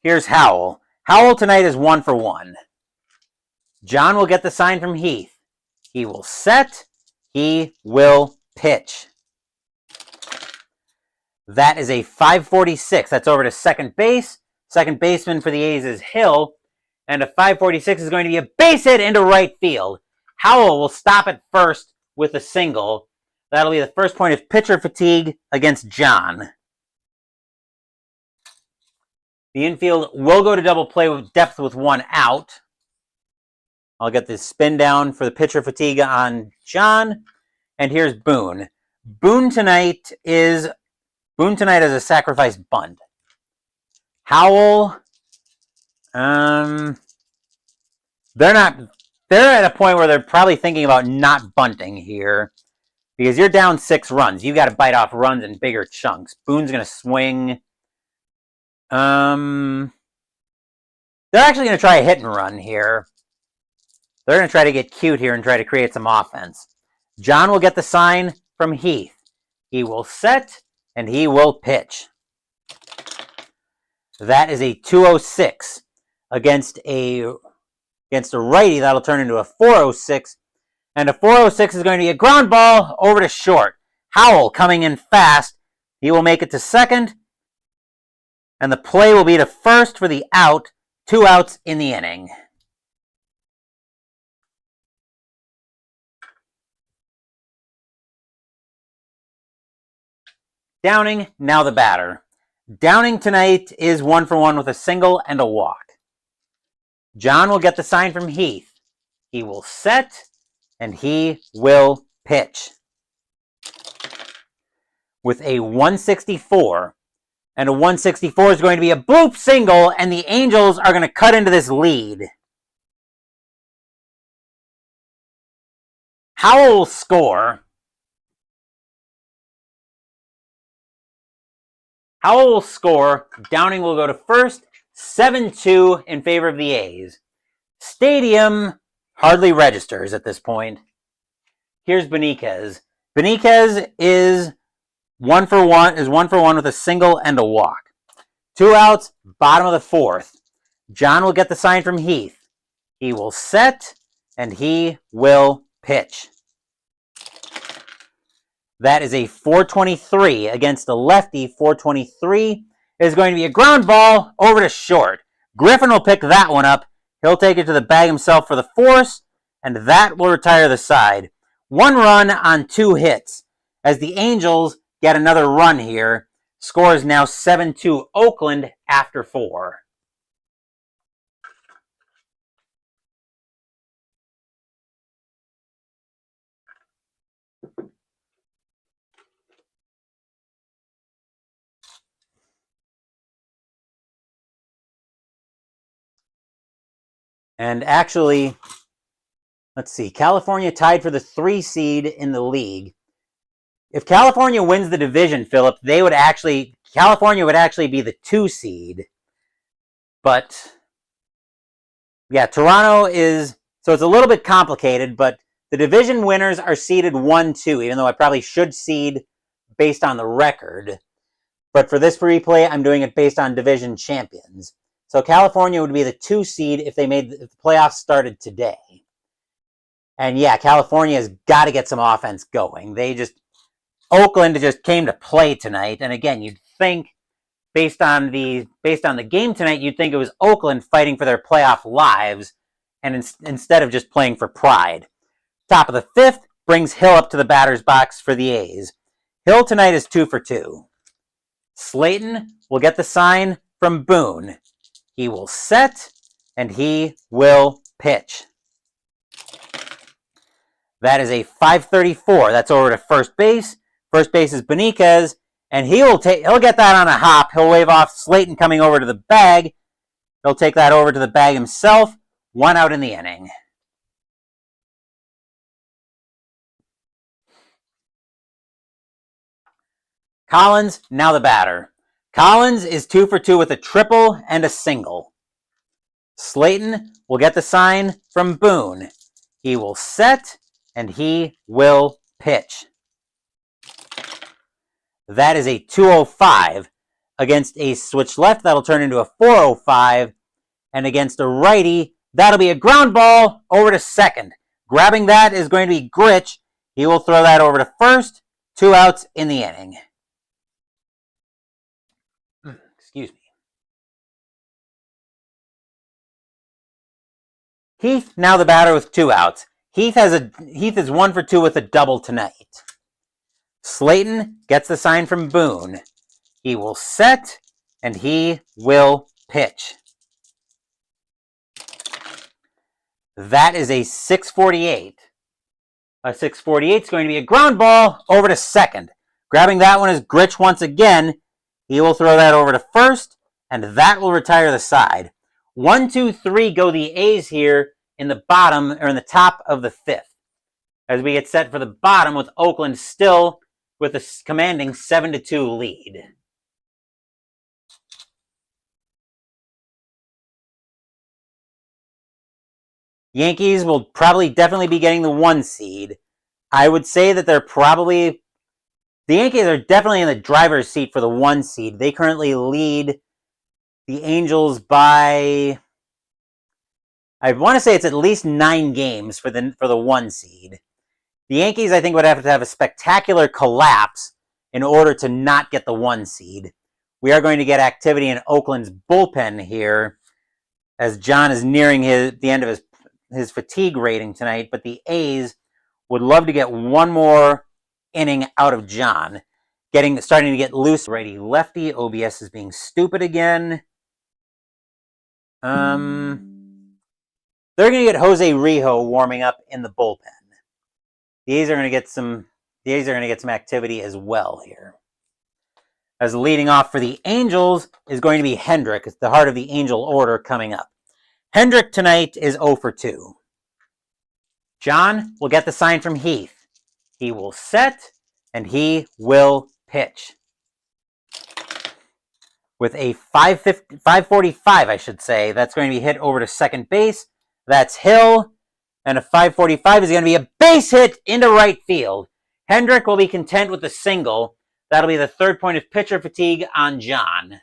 Here's Howell. Howell tonight is 1 for 1. John will get the sign from Heath. He will set. He will pitch. That is a 546. That's over to second base. Second baseman for the A's is Hill. And a 546 is going to be a base hit into right field. Howell will stop at first with a single. That'll be the first point of pitcher fatigue against John. The infield will go to double play with depth with 1 out. I'll get this spin down for the pitcher fatigue on John. And here's Boone. Boone tonight is a sacrifice bunt. Howell, they're at a point where they're probably thinking about not bunting here because you're down 6 runs. You've got to bite off runs in bigger chunks. Boone's going to swing. They're actually going to try a hit and run here. They're going to try to get cute here and try to create some offense. John will get the sign from Heath. He will set, and he will pitch. That is a 206 against a righty. That'll turn into a 406. And a 406 is going to be a ground ball over to short. Howell coming in fast. He will make it to second. And the play will be to first for the out. 2 outs in the inning. Downing, now the batter. Downing tonight is 1 for 1 with a single and a walk. John will get the sign from Heath. He will set, and he will pitch. With a 164. And a 164 is going to be a bloop single, and the Angels are going to cut into this lead. Howell will score. Howell will score. Downing will go to first. 7-2 in favor of the A's. Stadium hardly registers at this point. Here's Benitez. Benitez is 1 for 1 with a single and a walk. 2 outs, bottom of the 4th. John will get the sign from Heath. He will set, and he will pitch. That is a 423 against a lefty. 423 is going to be a ground ball over to short. Griffin will pick that one up. He'll take it to the bag himself for the force, and that will retire the side. 1 run on 2 hits. As the Angels get another run here. Score is now 7-2 Oakland after 4. And actually, let's see, California tied for the 3 seed in the league. If California wins the division, Philip, California would actually be the 2 seed. But, yeah, Toronto is, so it's a little bit complicated, but the division winners are seeded 1-2, even though I probably should seed based on the record. But for this replay, I'm doing it based on division champions. So California would be the 2 seed if the playoffs started today. And yeah, California has got to get some offense going. Oakland just came to play tonight. And again, you'd think based on the game tonight, you'd think it was Oakland fighting for their playoff lives, and instead of just playing for pride. Top of the 5th brings Hill up to the batter's box for the A's. Hill tonight is 2 for 2. Slayton will get the sign from Boone. He will set, and he will pitch. That is a 534. That's over to first base. First base is Beniquez, and he'll get that on a hop. He'll wave off Slayton coming over to the bag. He'll take that over to the bag himself. 1 out in the inning. Collins, now the batter. Collins is 2 for 2 with a triple and a single. Slayton will get the sign from Boone. He will set, and he will pitch. That is a 205. Against a switch left, that'll turn into a 405. And against a righty, that'll be a ground ball over to second. Grabbing that is going to be Gritch. He will throw that over to first. 2 outs in the inning. Excuse me. Heath, now the batter with 2 outs. Heath is 1 for 2 with a double tonight. Slayton gets the sign from Boone. He will set, and he will pitch. That is a 648. A 648 is going to be a ground ball over to second. Grabbing that one is Gritch once again. He will throw that over to first, and that will retire the side. 1, 2, 3 go the A's here in the bottom, or in the top of the 5th. As we get set for the bottom with Oakland still with a commanding 7-2 lead. Yankees will definitely be getting the 1 seed. I would say that the Yankees are definitely in the driver's seat for the 1 seed. They currently lead the Angels by, I want to say it's at least 9 games for the 1 seed. The Yankees, I think, would have to have a spectacular collapse in order to not get the 1 seed. We are going to get activity in Oakland's bullpen here, as John is nearing the end of his fatigue rating tonight, but the A's would love to get 1 more inning out of John. Starting to get loose. Righty lefty. OBS is being stupid again. They're going to get Jose Rijo warming up in the bullpen. The A's are going to get some activity as well here. As leading off for the Angels is going to be Hendrick. It's the heart of the Angel order coming up. Hendrick tonight is 0 for 2. John will get the sign from Heath. He will set, and he will pitch. With a 545, I should say, that's going to be hit over to second base. That's Hill. And a 545 is going to be a base hit into right field. Hendrick will be content with the single. That'll be the 3rd point of pitcher fatigue on John.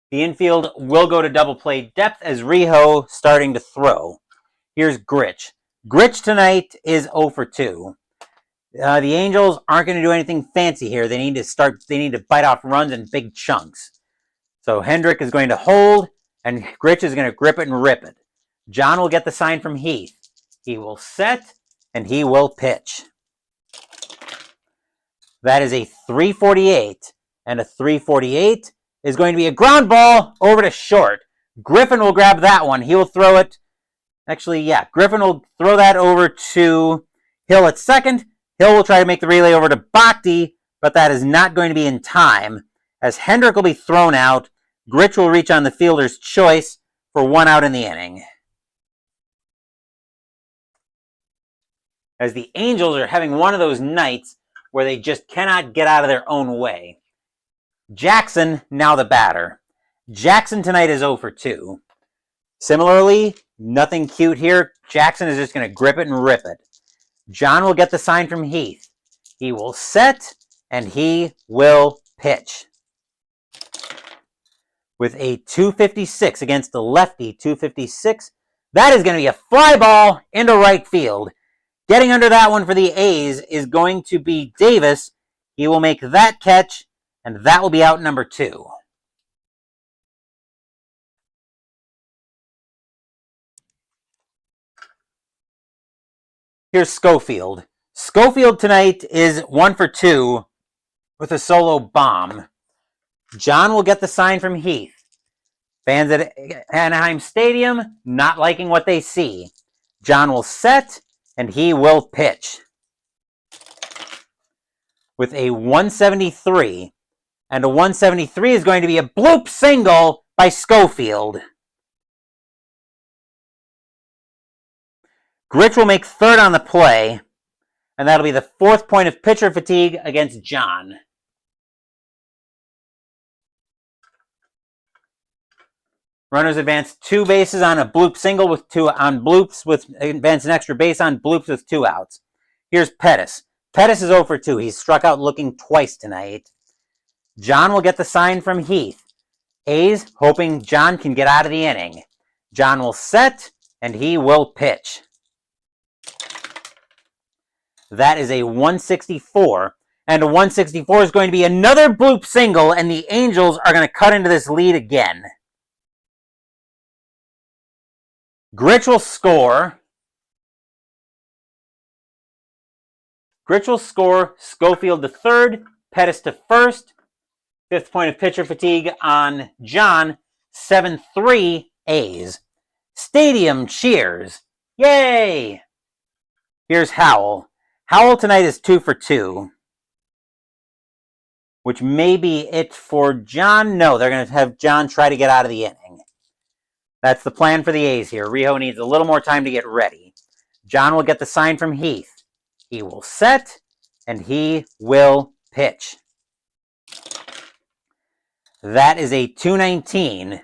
The infield will go to double play depth as Rijo starting to throw. Here's Gritch. Gritch tonight is 0 for 2. The Angels aren't going to do anything fancy here. They need to bite off runs in big chunks. So Hendrick is going to hold, and Gritch is going to grip it and rip it. John will get the sign from Heath. He will set, and he will pitch. That is a 348, and a 348 is going to be a ground ball over to short. Griffin will grab that one. He will throw it. Actually, yeah, Griffin will throw that over to Hill at second. Hill will try to make the relay over to Bhakti, but that is not going to be in time, as Hendrick will be thrown out. Gritch will reach on the fielder's choice for 1 out in the inning. As the Angels are having one of those nights where they just cannot get out of their own way. Jackson, now the batter. Jackson tonight is 0 for 2. Similarly, nothing cute here. Jackson is just going to grip it and rip it. John will get the sign from Heath. He will set, and he will pitch. With a 256 against the lefty, 256. That is going to be a fly ball into right field. Getting under that one for the A's is going to be Davis. He will make that catch, and that will be out number 2. Here's Schofield. Schofield tonight is 1 for 2 with a solo bomb. John will get the sign from Heath. Fans at Anaheim Stadium not liking what they see. John will set, and he will pitch. With a 173. And a 173 is going to be a bloop single by Schofield. Gritch will make third on the play, and that'll be the 4th point of pitcher fatigue against John. Runners advance 2 bases on a bloop single with 2 on bloops, with advance an extra base on bloops with 2 outs. Here's Pettis. Pettis is 0 for 2. He's struck out looking twice tonight. John will get the sign from Heath. A's hoping John can get out of the inning. John will set, and he will pitch. That is a 164. And a 164 is going to be another bloop single, and the Angels are going to cut into this lead again. Gritch will score. Gritch will score. Schofield to third. Pettis to first. 5th point of pitcher fatigue on John. 7-3 A's. Stadium cheers. Yay! Here's Howell. Howell tonight is 2 for 2. Which may be it for John. No, they're going to have John try to get out of the inning. That's the plan for the A's here. Rijo needs a little more time to get ready. John will get the sign from Heath. He will set, and he will pitch. That is a 219.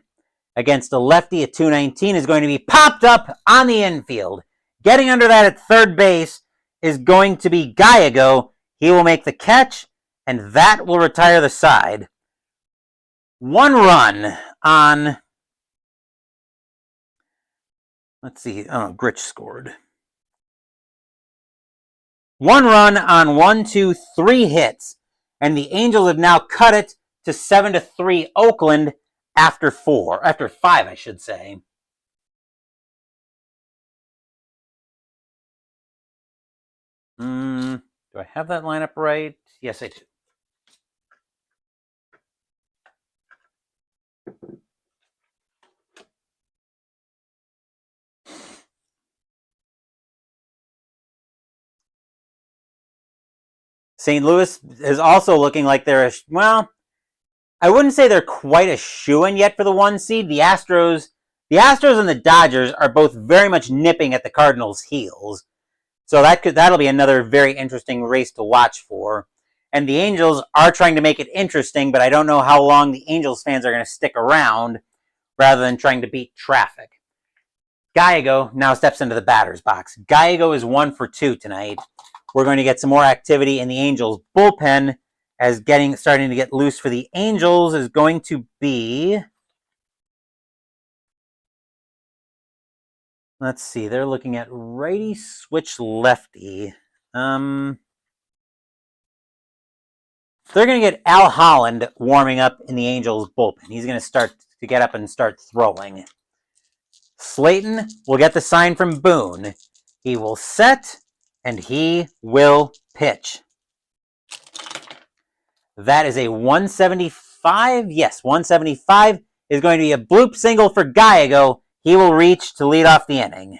Against a lefty, a 219 is going to be popped up on the infield. Getting under that at third base is going to be Gallego. He will make the catch, and that will retire the side. 1 run on... Let's see. Oh, Gritch scored. 1 run on 1, 2, 3 hits. And the Angels have now cut it to 7-3 Oakland after 5, I should say. Do I have that lineup right? Yes, I do. St. Louis is also looking like they're well, I wouldn't say they're quite a shoo-in yet for the 1 seed. The Astros and the Dodgers are both very much nipping at the Cardinals' heels. So that'll be another very interesting race to watch for. And the Angels are trying to make it interesting, but I don't know how long the Angels fans are going to stick around rather than trying to beat traffic. Gallego now steps into the batter's box. Gallego is 1 for 2 tonight. We're going to get some more activity in the Angels bullpen, as starting to get loose for the Angels is going to be... Let's see, they're looking at righty switch lefty. They're going to get Al Holland warming up in the Angels bullpen. He's going to start to get up and start throwing. Slayton will get the sign from Boone. He will set, and he will pitch. That is a 175. Yes, 175 is going to be a bloop single for Gallego. He will reach to lead off the inning.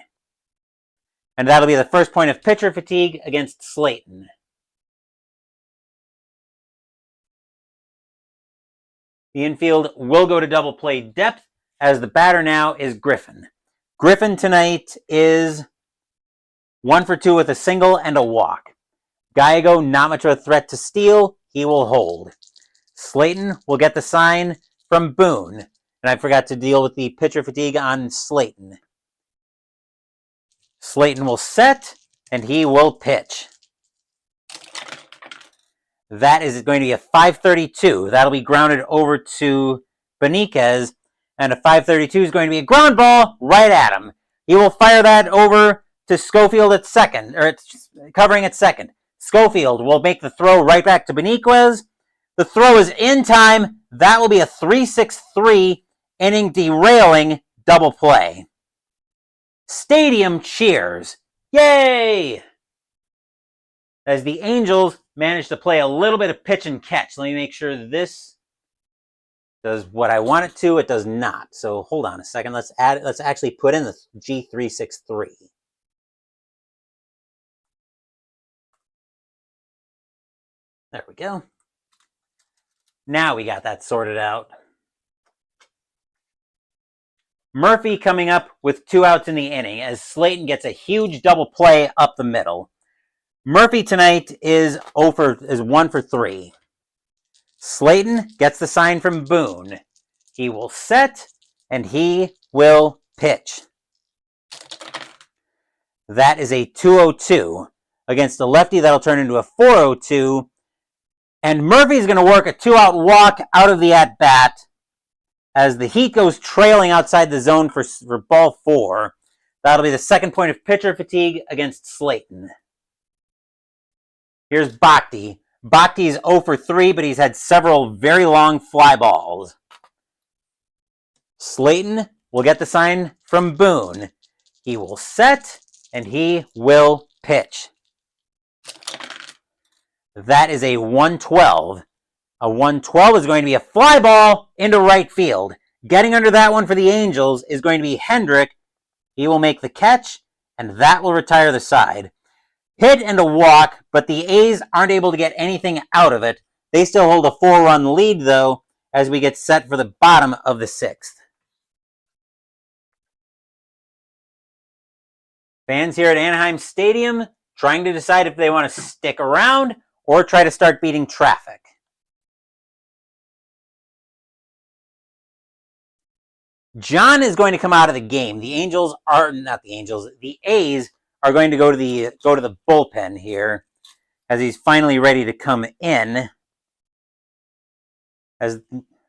And that'll be the 1st point of pitcher fatigue against Slayton. The infield will go to double play depth, as the batter now is Griffin. Griffin tonight is 1 for 2 with a single and a walk. Gallego, not much of a threat to steal. He will hold. Slayton will get the sign from Boone. And I forgot to deal with the pitcher fatigue on Slayton. Slayton will set, and he will pitch. That is going to be a 532. That'll be grounded over to Beniquez, and a 532 is going to be a ground ball right at him. He will fire that over to Schofield at second, or it's covering at second. Schofield will make the throw right back to Beniquez. The throw is in time. That will be a 3-6-3 inning derailing double play. Stadium cheers. Yay! As the Angels managed to play a little bit of pitch and catch. Let me make sure this does what I want it to. It does not. So hold on a second. Let's actually put in the G363. There we go. Now we got that sorted out. Murphy coming up with 2 outs in the inning as Slayton gets a huge double play up the middle. Murphy tonight is 1 for 3. Slayton gets the sign from Boone. He will set, and he will pitch. That is a 2-0-2. Against the lefty, that'll turn into a 4-0-2. And Murphy's going to work a 2-out walk out of the at-bat as the Heat goes trailing outside the zone for ball 4. That'll be the second point of pitcher fatigue against Slayton. Here's Bhakti. Bhakti's 0 for 3, but he's had several very long fly balls. Slayton will get the sign from Boone. He will set, and he will pitch. That is a 112. A 112 is going to be a fly ball into right field. Getting under that one for the Angels is going to be Hendrick. He will make the catch, and that will retire the side. Hit and a walk, but the A's aren't able to get anything out of it. They still hold a 4-run lead, though, as we get set for the bottom of the 6th. Fans here at Anaheim Stadium trying to decide if they want to stick around or try to start beating traffic. John is going to come out of the game. The A's are going to go to the bullpen here as he's finally ready to come in. As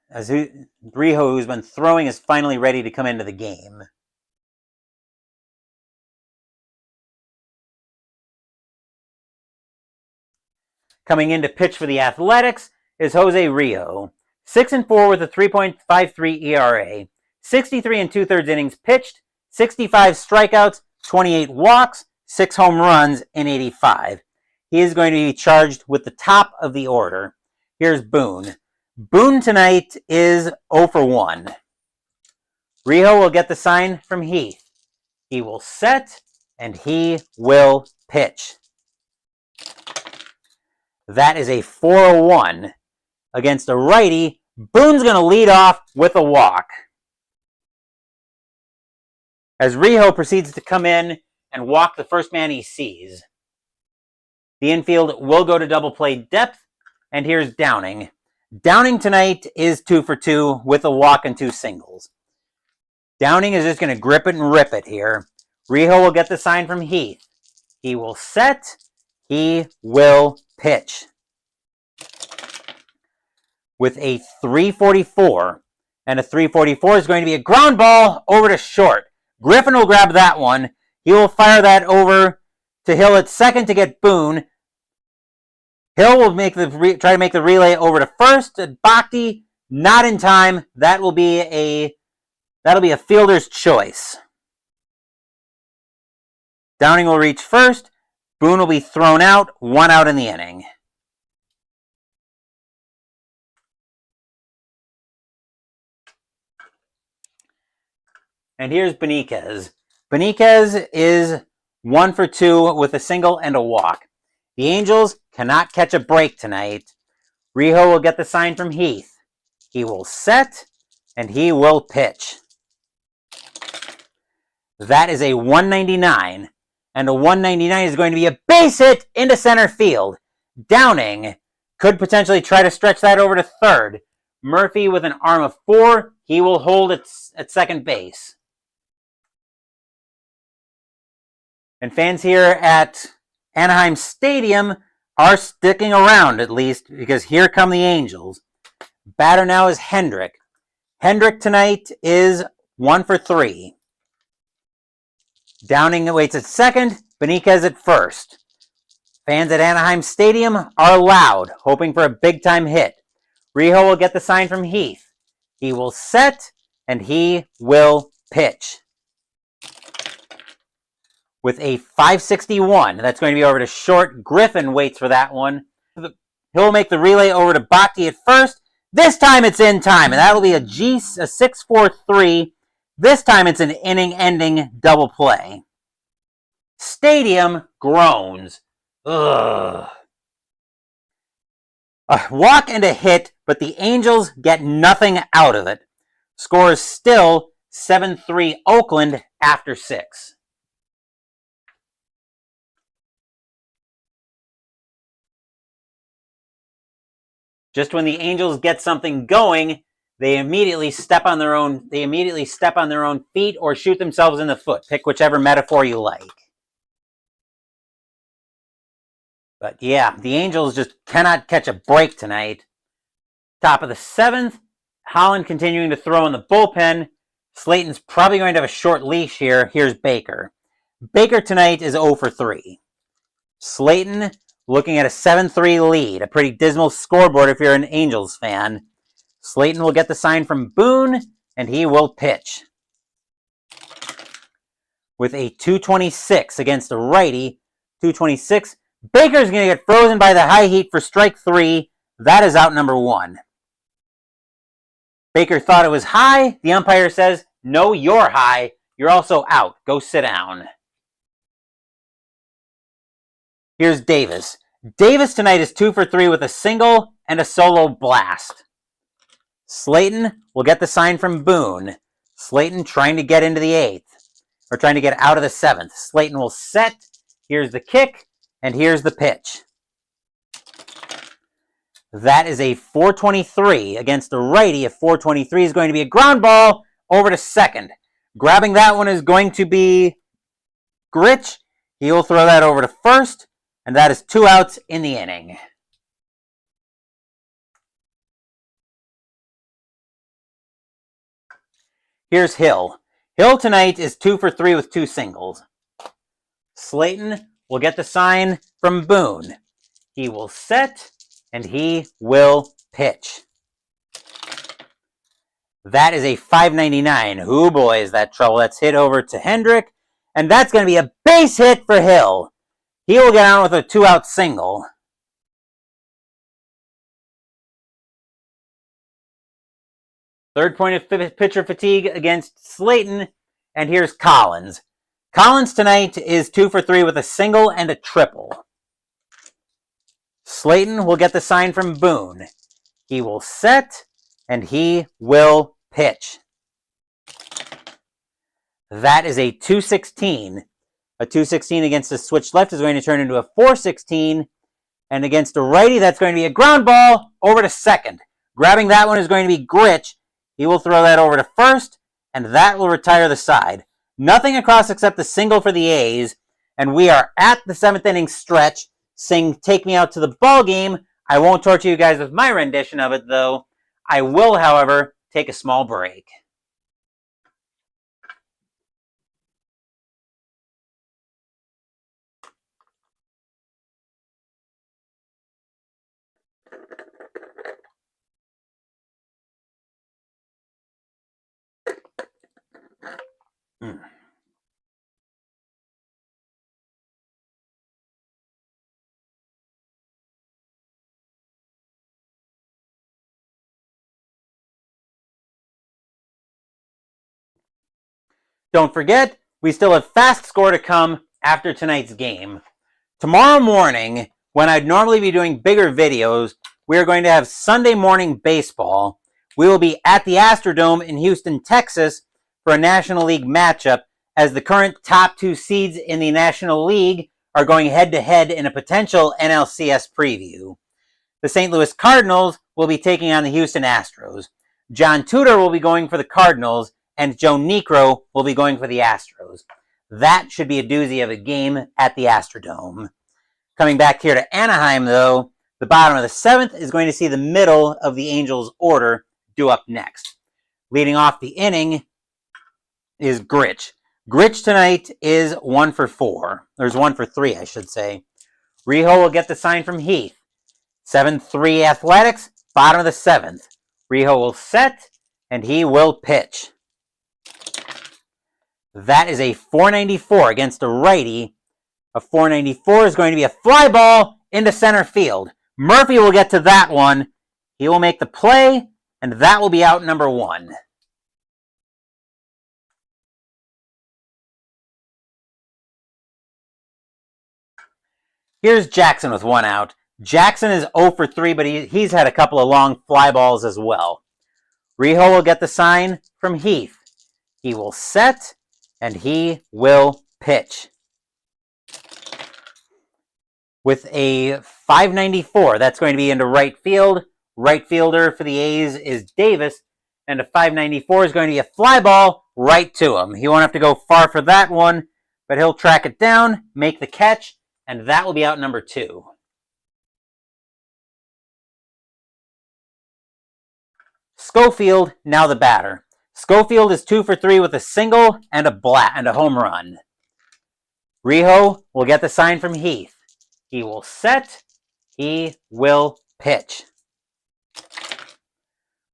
Rijo, who's been throwing, is finally ready to come into the game. Coming in to pitch for the Athletics is Jose Rijo. 6-4 with a 3.53 ERA. 63 2/3 innings pitched, 65 strikeouts, 28 walks, 6 home runs in 85. He is going to be charged with the top of the order. Here's Boone. Boone tonight is 0 for 1. Rijo will get the sign from Heath. He will set, and he will pitch. That is a 4-0-1. Against a righty, Boone's going to lead off with a walk. As Rijo proceeds to come in and walk the first man he sees. The infield will go to double play depth, and here's Downing. Downing tonight is 2 for 2 with a walk and 2 singles. Downing is just going to grip it and rip it here. Rijo will get the sign from Heath. He will set. He will pitch. With a 344, and a 344 is going to be a ground ball over to short. Griffin will grab that one. He will fire that over to Hill at second to get Boone. Hill will try to make the relay over to first. Bhakti, not in time. That'll be a fielder's choice. Downing will reach first. Boone will be thrown out. 1 out in the inning. And here's Beniquez. Beniquez is 1 for 2 with a single and a walk. The Angels cannot catch a break tonight. Rijo will get the sign from Heath. He will set, and he will pitch. That is a 199. And a 199 is going to be a base hit into center field. Downing could potentially try to stretch that over to third. Murphy with an arm of 4. He will hold it at second base. And fans here at Anaheim Stadium are sticking around, at least, because here come the Angels. Batter now is Hendrick. Hendrick tonight is 1 for 3. Downing waits at second, Benitez at first. Fans at Anaheim Stadium are loud, hoping for a big-time hit. Rijo will get the sign from Heath. He will set, and he will pitch. With a 561, that's going to be over to short. Griffin waits for that one. He'll make the relay over to Bhakti at first. This time it's in time, and that'll be a 6-4-3. This time it's an inning-ending double play. Stadium groans. Ugh. A walk and a hit, but the Angels get nothing out of it. Score is still 7-3 Oakland after 6. Just when the Angels get something going, they immediately step on their own feet or shoot themselves in the foot. Pick whichever metaphor you like. But yeah, the Angels just cannot catch a break tonight. Top of the 7th, Holland continuing to throw in the bullpen. Slayton's probably going to have a short leash here. Here's Baker. Baker tonight is 0 for 3. Slayton looking at a 7-3 lead. A pretty dismal scoreboard if you're an Angels fan. Slayton will get the sign from Boone, and he will pitch. With a 226 against a righty, 226. Baker's going to get frozen by the high heat for strike 3. That is out number 1. Baker thought it was high. The umpire says, no, you're high. You're also out. Go sit down. Here's Davis. Davis tonight is 2 for 3 with a single and a solo blast. Slayton will get the sign from Boone. Slayton trying to get into the 8th. Or trying to get out of the 7th. Slayton will set. Here's the kick. And here's the pitch. That is a 423 against the righty. A 423 is going to be a ground ball over to second. Grabbing that one is going to be Gritch. He will throw that over to first. And that is 2 outs in the inning. Here's Hill. Hill tonight is 2 for 3 with 2 singles. Slayton will get the sign from Boone. He will set, and he will pitch. That is a 599. Oh boy, is that trouble. That's hit over to Hendrick, and that's going to be a base hit for Hill. He will get on with a 2-out single. Third point of pitcher fatigue against Slayton, and here's Collins. Collins tonight is 2 for 3 with a single and a triple. Slayton will get the sign from Boone. He will set, and he will pitch. That is a 216. A 216 against a switch left is going to turn into a 416. And against a righty, that's going to be a ground ball over to second. Grabbing that one is going to be Gritch. He will throw that over to first, and that will retire the side. Nothing across except the single for the A's, and we are at the 7th inning stretch. Sing Take Me Out to the Ball Game. I won't torture you guys with my rendition of it, though. I will, however, take a small break. Don't forget, we still have fast score to come after tonight's game. Tomorrow morning, when I'd normally be doing bigger videos, we are going to have Sunday morning baseball. We will be at the Astrodome in Houston, Texas for a National League matchup as the current top 2 seeds in the National League are going head-to-head in a potential NLCS preview. The St. Louis Cardinals will be taking on the Houston Astros. John Tudor will be going for the Cardinals, and Joe Niekro will be going for the Astros. That should be a doozy of a game at the Astrodome. Coming back here to Anaheim, though, the bottom of the 7th is going to see the middle of the Angels' order due up next. Leading off the inning is Gritch. Gritch tonight is 1 for 4. There's 1 for 3, I should say. Riho will get the sign from Heath. 7-3 Athletics, bottom of the 7th. Riho will set, and he will pitch. That is a 494 against a righty. A 494 is going to be a fly ball into center field. Murphy will get to that one. He will make the play, and that will be out number 1. Here's Jackson with 1 out. Jackson is 0 for 3, but he's had a couple of long fly balls as well. Riho will get the sign from Heath. He will set, and he will pitch. With a 594, that's going to be into right field. Right fielder for the A's is Davis, and a 594 is going to be a fly ball right to him. He won't have to go far for that one, but he'll track it down, make the catch, and that will be out number 2. Schofield, now the batter. Schofield is 2 for 3 with a single and a home run. Riho will get the sign from Heath. He will set. He will pitch.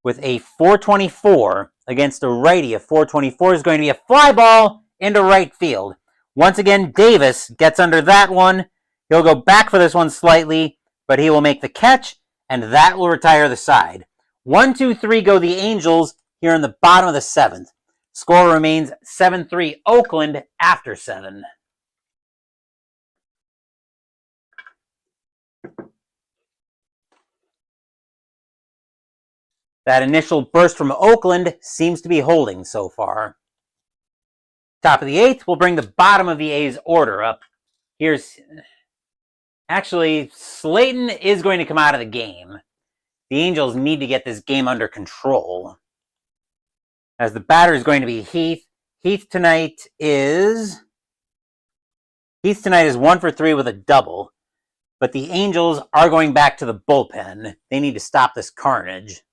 With a 424 against a righty, a 424 is going to be a fly ball into right field. Once again, Davis gets under that one. He'll go back for this one slightly, but he will make the catch, and that will retire the side. 1, 2, 3 go the Angels here in the bottom of the 7th. Score remains 7-3 Oakland after 7. That initial burst from Oakland seems to be holding so far. Top of the 8th, we'll bring the bottom of the A's order up. Actually, Slayton is going to come out of the game. The Angels need to get this game under control. As the batter is going to be Heath. Heath tonight is 1 for 3 with a double. But the Angels are going back to the bullpen. They need to stop this carnage.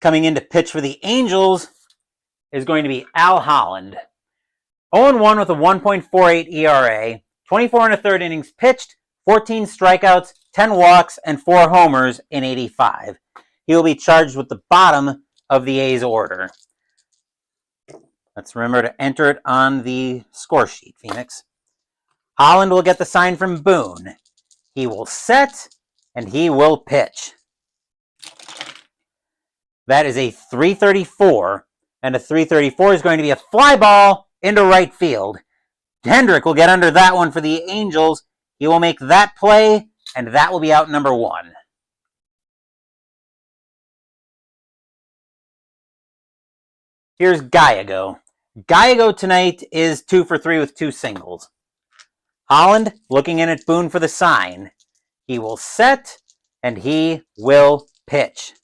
Coming in to pitch for the Angels is going to be Al Holland. 0-1 with a 1.48 ERA, 24 1/3 innings pitched, 14 strikeouts, 10 walks, and 4 homers in 85. He will be charged with the bottom of the A's order. Let's remember to enter it on the score sheet, Phoenix. Holland will get the sign from Boone. He will set, and he will pitch. That is a 334, and a 334 is going to be a fly ball into right field. Hendrick will get under that one for the Angels. He will make that play, and that will be out number 1. Here's Gallego. Gallego tonight is 2 for 3 with 2 singles. Holland looking in at Boone for the sign. He will set, and he will pitch.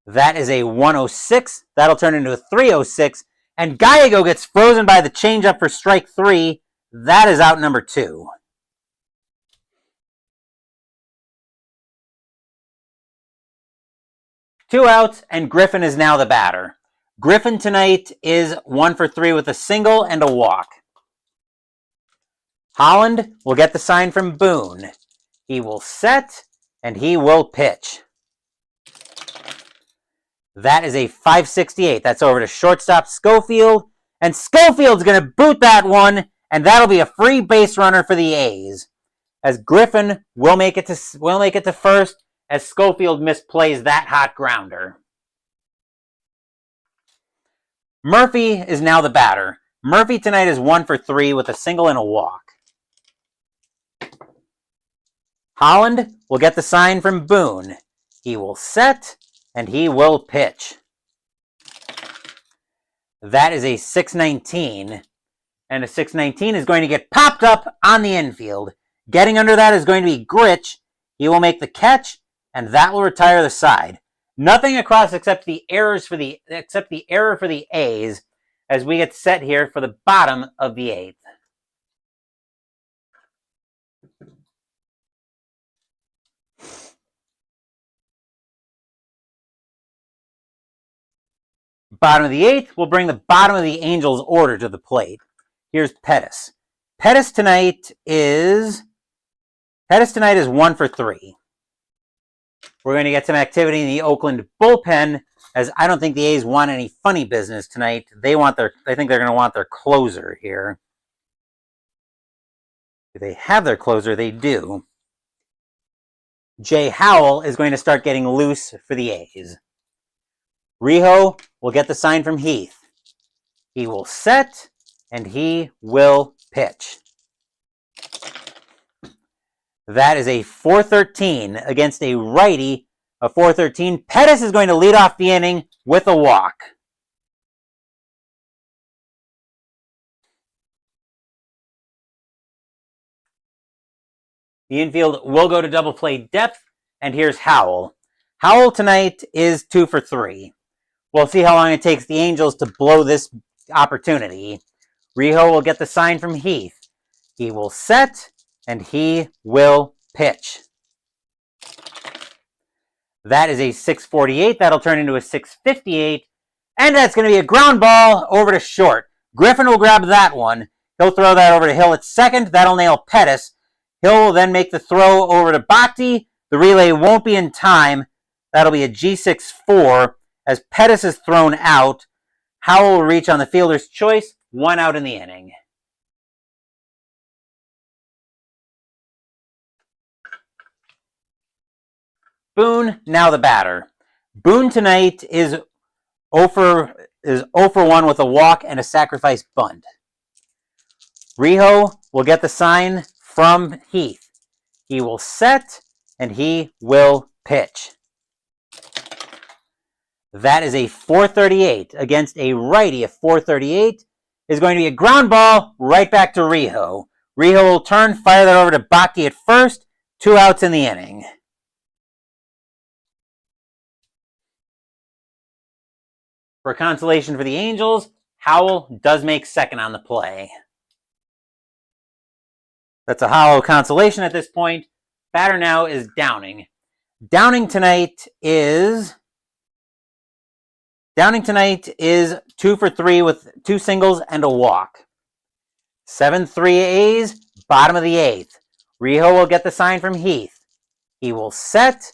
That is a 106. That'll turn into a 306. And Gallego gets frozen by the changeup for strike 3. That is out number 2. Two outs, and Griffin is now the batter. Griffin tonight is 1 for 3 with a single and a walk. Holland will get the sign from Boone. He will set, and he will pitch. That is a 568. That's over to shortstop Schofield. And Schofield's going to boot that one, and that'll be a free base runner for the A's. As Griffin will make it to first, as Schofield misplays that hot grounder. Murphy is now the batter. Murphy tonight is 1 for 3 with a single and a walk. Holland will get the sign from Boone. He will set, and he will pitch. That is a 619. And a 619 is going to get popped up on the infield. Getting under that is going to be Gritch. He will make the catch, and that will retire the side. Nothing across except the error for the A's as we get set here for the bottom of the 8th. Bottom of the 8th, we'll bring the bottom of the Angels order to the plate. Here's Pettis. Pettis tonight is 1 for 3. We're going to get some activity in the Oakland bullpen, as I don't think the A's want any funny business tonight. I think they're going to want their closer here. If they have their closer, they do. Jay Howell is going to start getting loose for the A's. Rijo will get the sign from Heath. He will set, and he will pitch. That is a 4-13 against a righty, a 4-13. Pettis is going to lead off the inning with a walk. The infield will go to double play depth, and here's Howell. Howell tonight is 2 for 3. We'll see how long it takes the Angels to blow this opportunity. Rijo will get the sign from Heath. He will set, and he will pitch. That is a 6:48. That'll turn into a 6:58. And that's going to be a ground ball over to short. Griffin will grab that one. He'll throw that over to Hill at second. That'll nail Pettis. Hill will then make the throw over to Bhakti. The relay won't be in time. That'll be a G6-4 as Pettis is thrown out. Howell will reach on the fielder's choice. 1 out in the inning. Boone, now the batter. Boone tonight is 0 for 1 with a walk and a sacrifice bunt. Rijo will get the sign from Heath. He will set, and he will pitch. That is a 4:38 against a righty. A 4:38 is going to be a ground ball right back to Rijo. Rijo will turn, fire that over to Bhakti at first. 2 outs in the inning. For consolation for the Angels, Howell does make second on the play. That's a hollow consolation at this point. Batter now is Downing. Downing tonight is 2 for 3 with 2 singles and a walk. 7-3 A's, bottom of the 8th. Rijo will get the sign from Heath. He will set,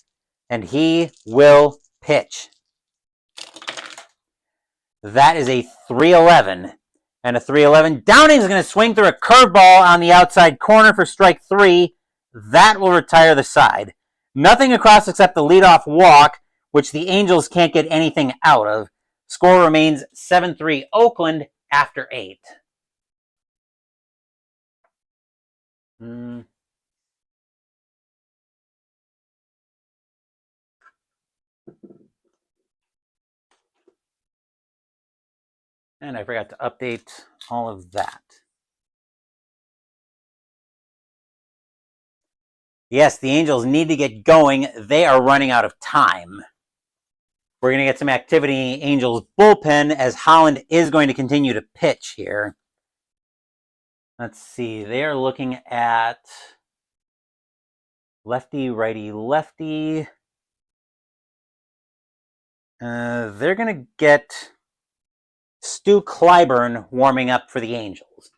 and he will pitch. That is a 3-11. And a 3-11. Downing's going to swing through a curveball on the outside corner for strike 3. That will retire the side. Nothing across except the leadoff walk, which the Angels can't get anything out of. Score remains 7-3 Oakland after 8. And I forgot to update all of that. Yes, the Angels need to get going. They are running out of time. We're going to get some activity in the Angels bullpen as Holland is going to continue to pitch here. Let's see. They are looking at lefty, righty, lefty. They're going to get Stu Clyburn warming up for the Angels.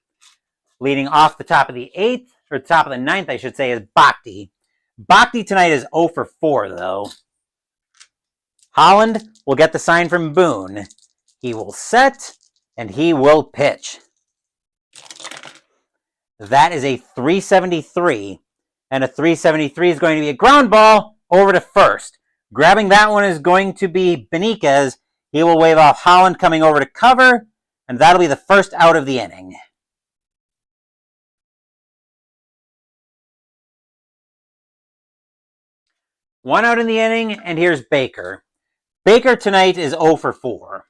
Leading off the top of the 8th, or top of the 9th, I should say, is Bhakti. Bhakti tonight is 0 for 4, though. Holland will get the sign from Boone. He will set, and he will pitch. That is a 373. And a 373 is going to be a ground ball over to first. Grabbing that one is going to be Beniquez. He will wave off Holland coming over to cover, and that'll be the first out of the inning. One out in the inning, and here's Baker. Baker tonight is 0 for 4.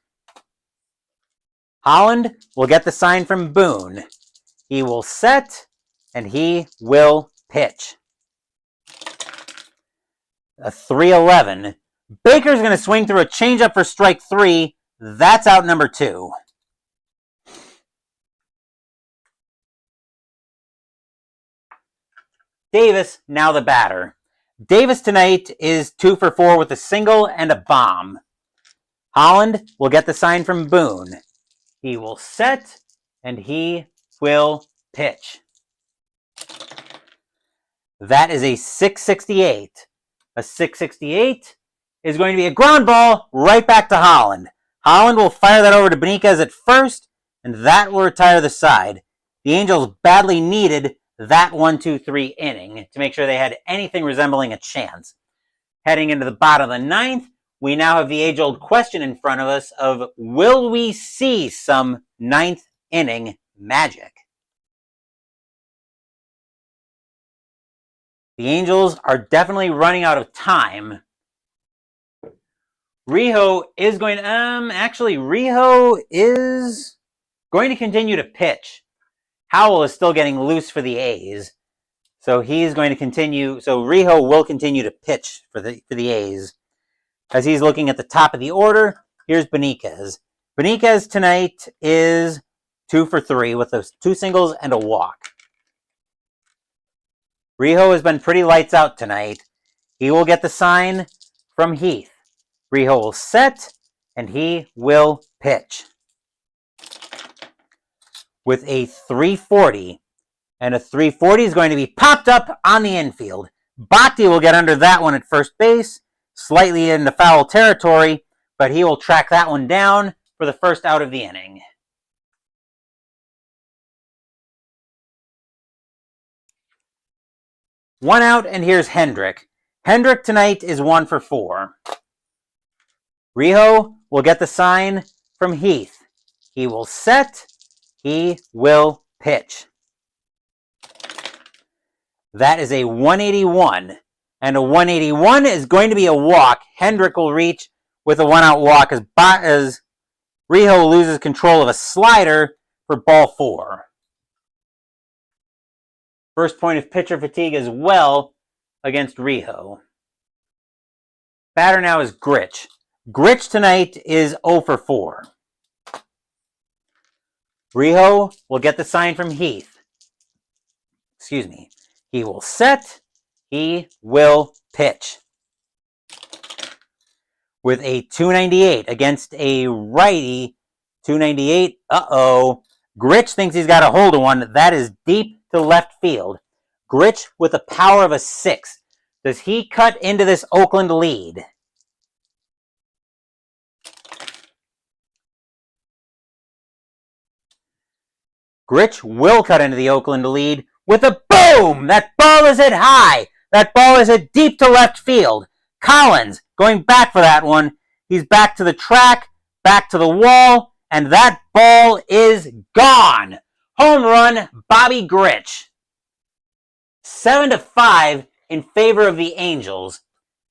Holland will get the sign from Boone. He will set, and he will pitch. A 3-11. Baker's going to swing through a changeup for strike 3. That's out number 2. Davis, now the batter. Davis tonight is 2 for 4 with a single and a bomb. Holland will get the sign from Boone. He will set, and he will pitch. That is a 668. A 668 is going to be a ground ball right back to Holland. Holland will fire that over to Benitez at first, and that will retire the side. The Angels badly needed that 1-2-3 inning to make sure they had anything resembling a chance. Heading into the bottom of the 9th, we now have the age-old question in front of us of, will we see some 9th inning magic? The Angels are definitely running out of time. Rijo is going to, Rijo is going to continue to pitch. Howell is still getting loose for the A's. So he's going to continue, so Rijo will continue to pitch for the A's. As he's looking at the top of the order, here's Benitez. Benitez tonight is 2 for 3 with those 2 singles and a walk. Rijo has been pretty lights out tonight. He will get the sign from Heath. Rijo will set, and he will pitch. With a 340. And a 340 is going to be popped up on the infield. Bhakti will get under that one at first base, slightly into foul territory, but he will track that one down for the first out of the inning. One out, and here's Hendrick. Hendrick tonight is 1 for 4. Rijo will get the sign from Heath. He will set. He will pitch. That is a 181. And a 181 is going to be a walk. Hendrick will reach with a 1-out walk as Rijo loses control of a slider for ball 4. First point of pitcher fatigue as well against Rijo. Batter now is Grich. Grich tonight is 0 for 4. Rijo will get the sign from Heath. He will set. He will pitch. With a 298 against a righty. 298. Grich thinks he's got a hold of one. That is deep to left field. Grich with the power of a 6. Does he cut into this Oakland lead? Grich will cut into the Oakland lead with a boom! That ball is hit high. That ball is hit deep to left field. Collins going back for that one. He's back to the track, back to the wall, and that ball is gone. Home run, Bobby Grich. 7-5 in favor of the Angels.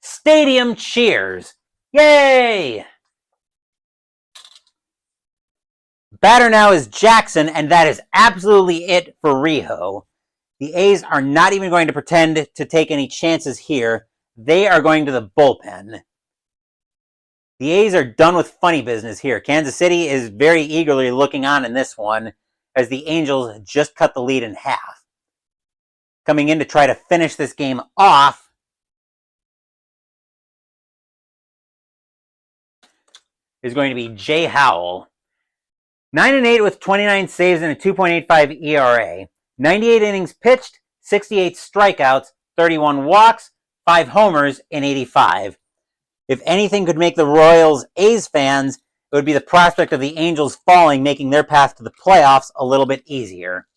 Stadium cheers. Yay! Batter now is Jackson, and that is absolutely it for Rijo. The A's are not even going to pretend to take any chances here. They are going to the bullpen. The A's are done with funny business here. Kansas City is very eagerly looking on in this one as the Angels just cut the lead in half. Coming in to try to finish this game off is going to be Jay Howell. 9-8 with 29 saves and a 2.85 ERA. 98 innings pitched, 68 strikeouts, 31 walks, 5 homers in 85. If anything could make the Royals A's fans, it would be the prospect of the Angels falling, making their path to the playoffs a little bit easier.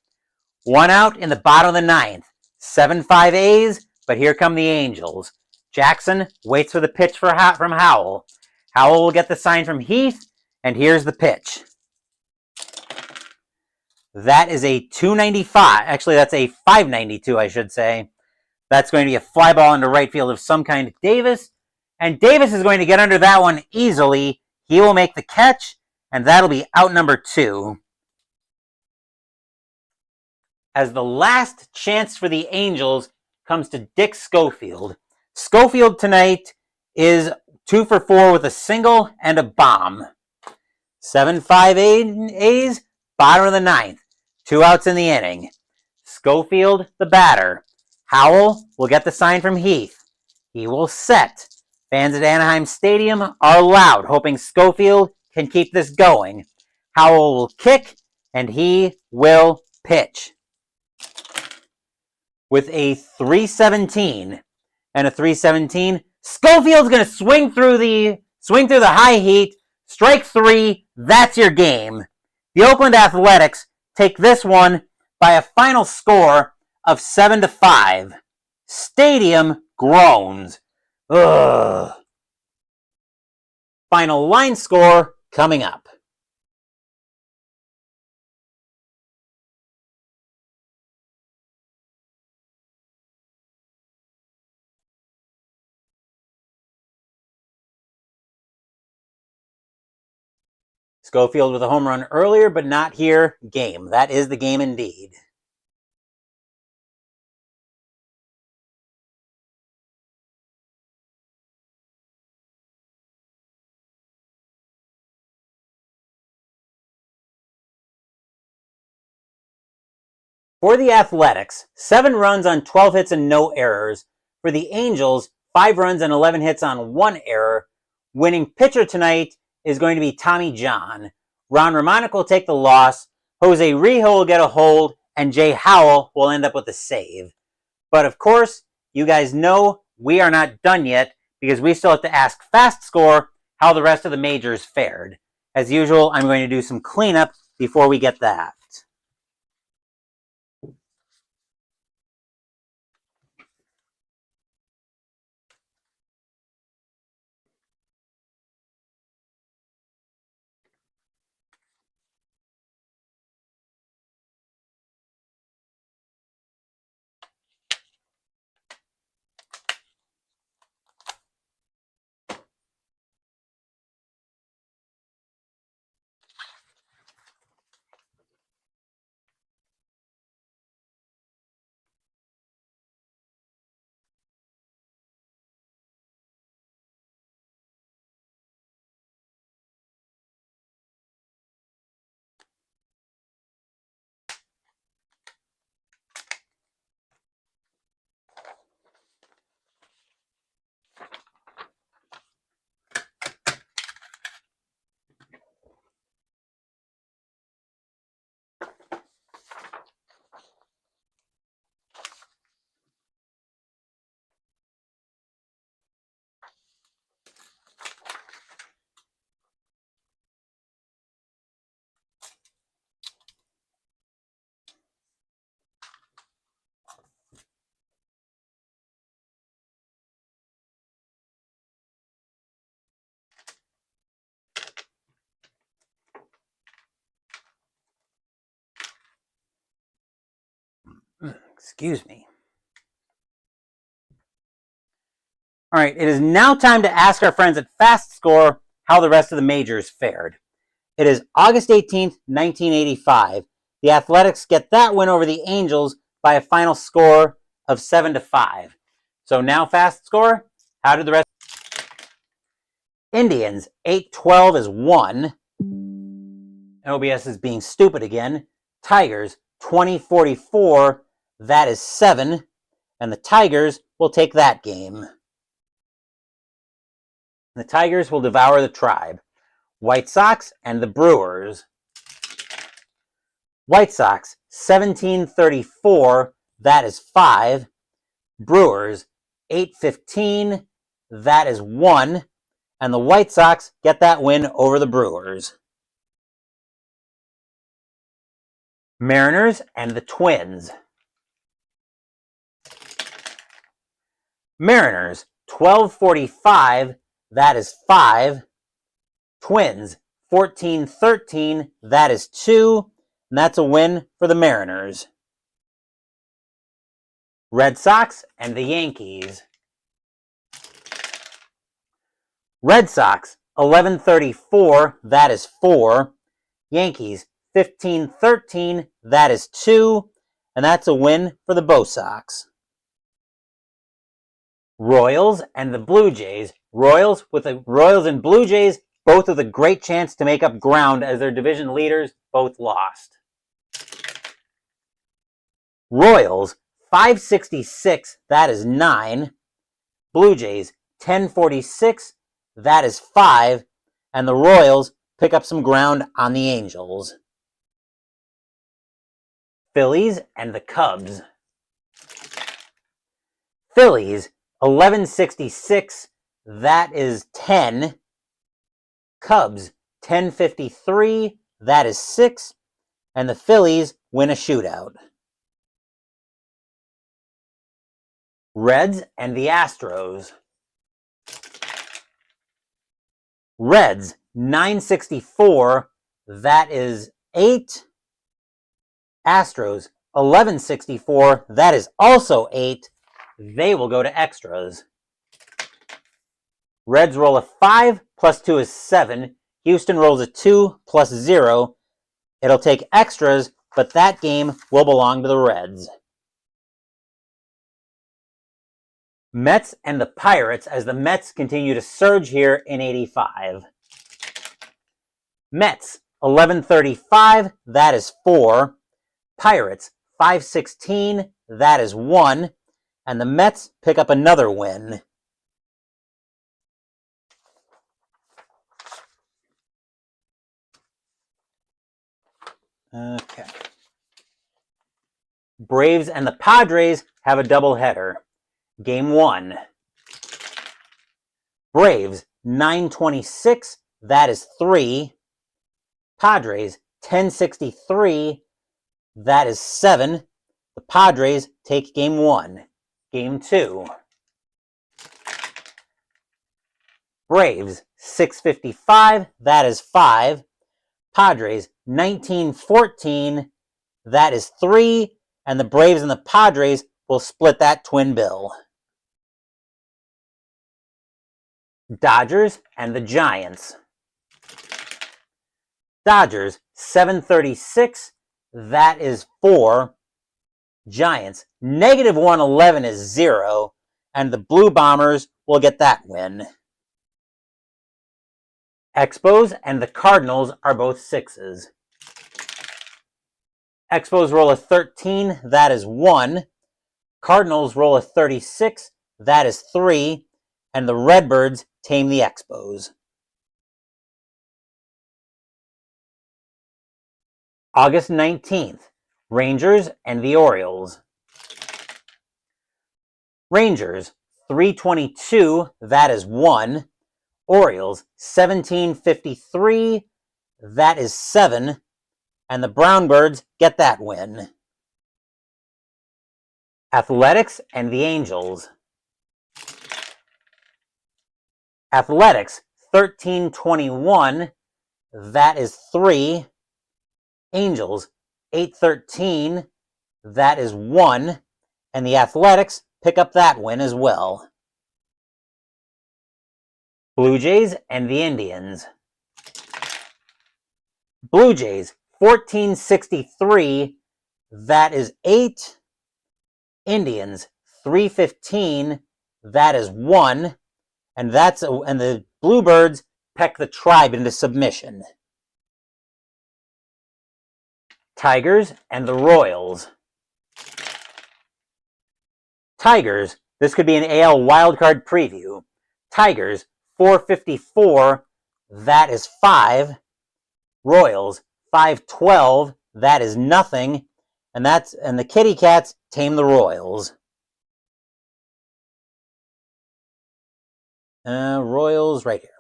1 out in the bottom of the 9th. 7-5 A's, but here come the Angels. Jackson waits for the pitch from Howell. Howell will get the sign from Heath, and here's the pitch. That is a 295. Actually, that's a 592, I should say. That's going to be a fly ball into right field of some kind. Davis. And Davis is going to get under that one easily. He will make the catch, and that'll be out number 2. As the last chance for the Angels comes to Dick Schofield. Schofield tonight is 2 for 4 with a single and a bomb. 7-5 A's, bottom of the ninth. 2 outs in the inning. Schofield, the batter. Howell will get the sign from Heath. He will set. Fans at Anaheim Stadium are loud, hoping Schofield can keep this going. Howell will kick, and he will pitch. With a 317 and a 317, Schofield's going to swing through the high heat. Strike 3. That's your game. The Oakland Athletics take this one by a final score of 7-5. Stadium groans. Ugh. Final line score coming up. Schofield with a home run earlier, but not here. Game. That is the game indeed. For the Athletics, 7 runs on 12 hits and no errors. For the Angels, 5 runs and 11 hits on 1 error. Winning pitcher tonight is going to be Tommy John. Ron Romanic will take the loss. Jose Rijo will get a hold, and Jay Howell will end up with a save. But of course, you guys know we are not done yet because we still have to ask Fast Score how the rest of the majors fared. As usual, I'm going to do some cleanup before we get that. Excuse me. All right, it is now time to ask our friends at Fast Score how the rest of the majors fared. It is August 18th, 1985. The Athletics get that win over the Angels by a final score of 7-5. So now Fast Score, how did the rest? Indians, 8-12 is 1. OBS is being stupid again. Tigers, 20-44, that is 7. And the Tigers will take that game. The Tigers will devour the Tribe. White Sox and the Brewers. White Sox, 17-34, that is 5. Brewers, 8-15, that is 1. And the White Sox get that win over the Brewers. Mariners and the Twins. Mariners, 12-45, that is 5. Twins, 14-13, that is 2. And that's a win for the Mariners. Red Sox and the Yankees. Red Sox, 11-34, that is 4. Yankees, 15-13, that is 2. And that's a win for the Bo Sox. Royals and the Blue Jays, Royals and Blue Jays, both with a great chance to make up ground as their division leaders, both lost. Royals, 566, that is 9. Blue Jays, 1046, that is 5. And the Royals pick up some ground on the Angels. Phillies and the Cubs. Phillies, 1166, that is 10. Cubs, 1053, that is 6. And the Phillies win a shootout. Reds and the Astros. Reds, 964, that is 8. Astros, 1164, that is also 8. They will go to extras. Reds roll a 5, plus 2 is 7. Houston rolls a 2, plus 0. It'll take extras, but that game will belong to the Reds. Mets and the Pirates, as the Mets continue to surge here in 85. Mets, 1135, that is 4. Pirates, 516, that is 1. And the Mets pick up another win. Okay. Braves and the Padres have a doubleheader. Game 1. Braves, 926, that is 3. Padres, 1063, that is 7. The Padres take Game 1. Game 2. Braves, 655, that is 5. Padres, 1914, that is 3. And the Braves and the Padres will split that twin bill. Dodgers and the Giants. Dodgers, 736, that is 4. Giants, negative 111 is 0. And the Blue Bombers will get that win. Expos and the Cardinals are both 6s. Expos roll a 13, that is 1. Cardinals roll a 36, that is 3. And the Redbirds tame the Expos. August 19th, Rangers and the Orioles. Rangers, 322, that is 1. Orioles, 1753, that is 7. And the Brownbirds get that win. Athletics and the Angels. Athletics, 1321, that is 3. Angels, 813, that is 1. And the Athletics pick up that win as well. Blue Jays and the Indians. Blue Jays, 1463, that is 8. Indians, 315, that is 1. And the Bluebirds peck the Tribe into submission. Tigers and the Royals. Tigers, this could be an AL wildcard preview. Tigers, 454, that is 5. Royals, 512, that is nothing. And the Kitty Cats tame the Royals. Royals right here.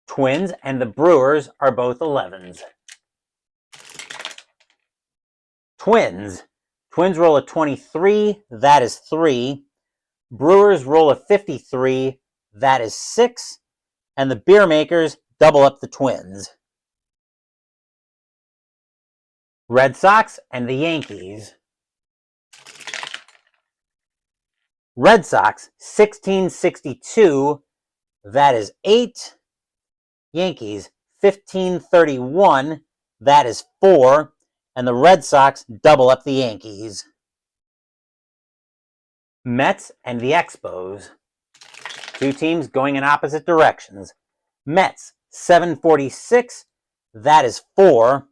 Twins and the Brewers are both 11s. Twins roll a 23, that is 3. Brewers roll a 53, that is 6. And the Beer Makers double up the Twins. Red Sox and the Yankees. Red Sox, 1662, that is 8. Yankees, 1531, that is 4. And the Red Sox double up the Yankees. Mets and the Expos. Two teams going in opposite directions. Mets, 746, that is 4.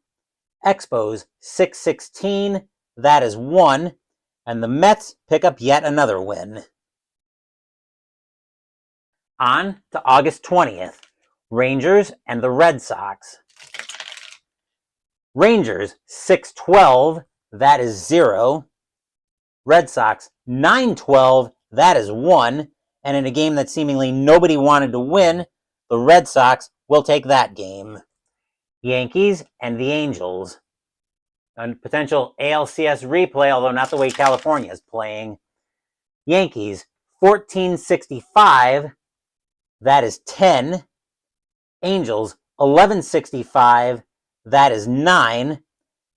Expos, 616, that is 1. And the Mets pick up yet another win. On to August 20th. Rangers and the Red Sox. Rangers, 612, that is 0. Red Sox, 912, that is 1. And in a game that seemingly nobody wanted to win, the Red Sox will take that game. Yankees and the Angels. A potential ALCS replay, although not the way California is playing. Yankees, 1465, that is 10. Angels, 1165, that is 9.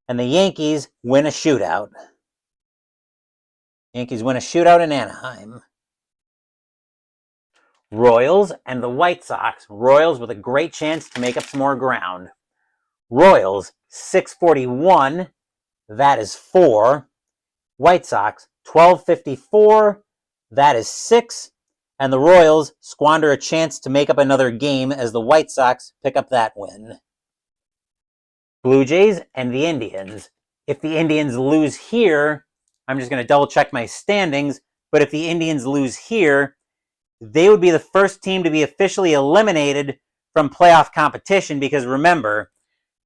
And the Yankees win a shootout. Yankees win a shootout in Anaheim. Royals and the White Sox. Royals with a great chance to make up some more ground. Royals, 641, that is 4. White Sox, 1254, that is 6. And the Royals squander a chance to make up another game as the White Sox pick up that win. Blue Jays and the Indians. If the Indians lose here, I'm just going to double check my standings, but if the Indians lose here, they would be the first team to be officially eliminated from playoff competition because remember,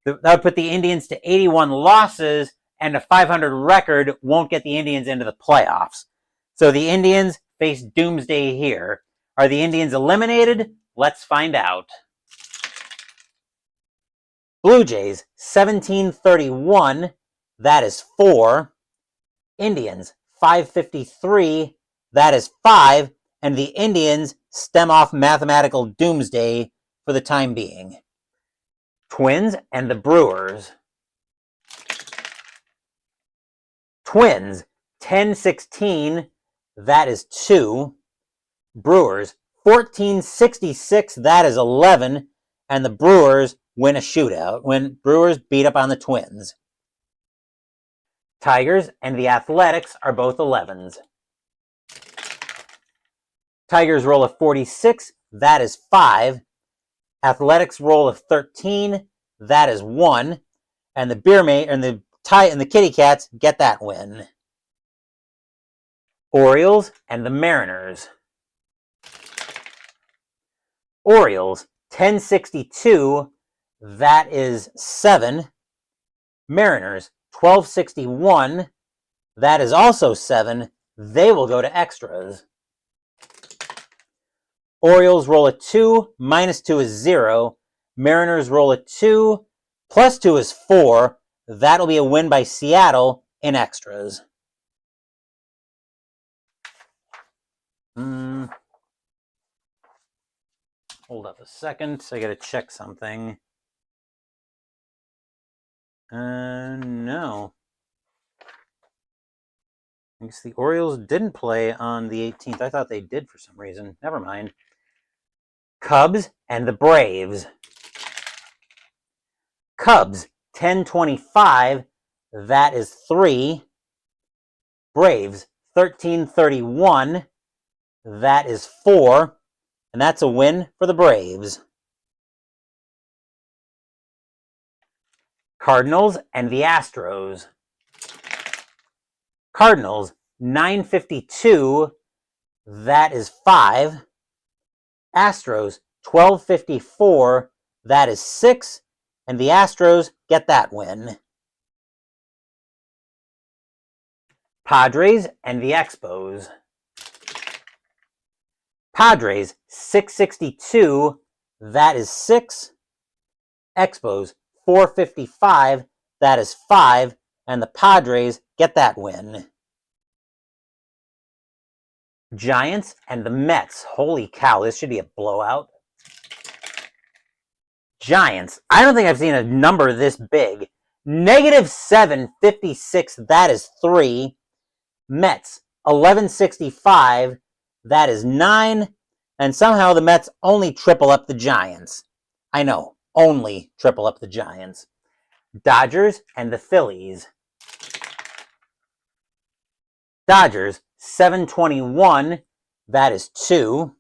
that would put the Indians to 81 losses and a 500 record won't get the Indians into the playoffs. So the Indians face doomsday here. Are the Indians eliminated? Let's find out. Blue Jays, 1731, that is 4. Indians, 553, that is 5. And the Indians stem off mathematical doomsday for the time being. Twins and the Brewers. Twins, 1016, that is 2. Brewers, 1466, that is 11. And the Brewers win a shootout when Brewers beat up on the Twins. Tigers and the Athletics are both 11s. Tigers roll of 46, that is 5. Athletics roll of 13, that is 1. And the Kitty Cats get that win. Orioles and the Mariners. Orioles, 1062, that is 7. Mariners, 1261, that is also 7. They will go to extras. Orioles roll a 2, minus 2 is 0. Mariners roll a 2, plus 2 is 4. That'll be a win by Seattle in extras. Hold up a second. I gotta check something. No. I guess the Orioles didn't play on the 18th. I thought they did for some reason. Never mind. Cubs and the Braves. Cubs, 1025, that is 3. Braves, 1331, that is 4. And that's a win for the Braves. Cardinals and the Astros. Cardinals, 952, that is 5. Astros, 1254, that is 6. And the Astros get that win. Padres and the Expos. Padres, 662, that is 6. Expos, 455, that is 5. And the Padres get that win. Giants and the Mets. Holy cow, this should be a blowout. Giants. I don't think I've seen a number this big. Negative 756, that is 3. Mets, 1165, that is 9. And somehow the Mets only triple up the Giants. I know, only triple up the Giants. Dodgers and the Phillies. Dodgers, 721, that is 2.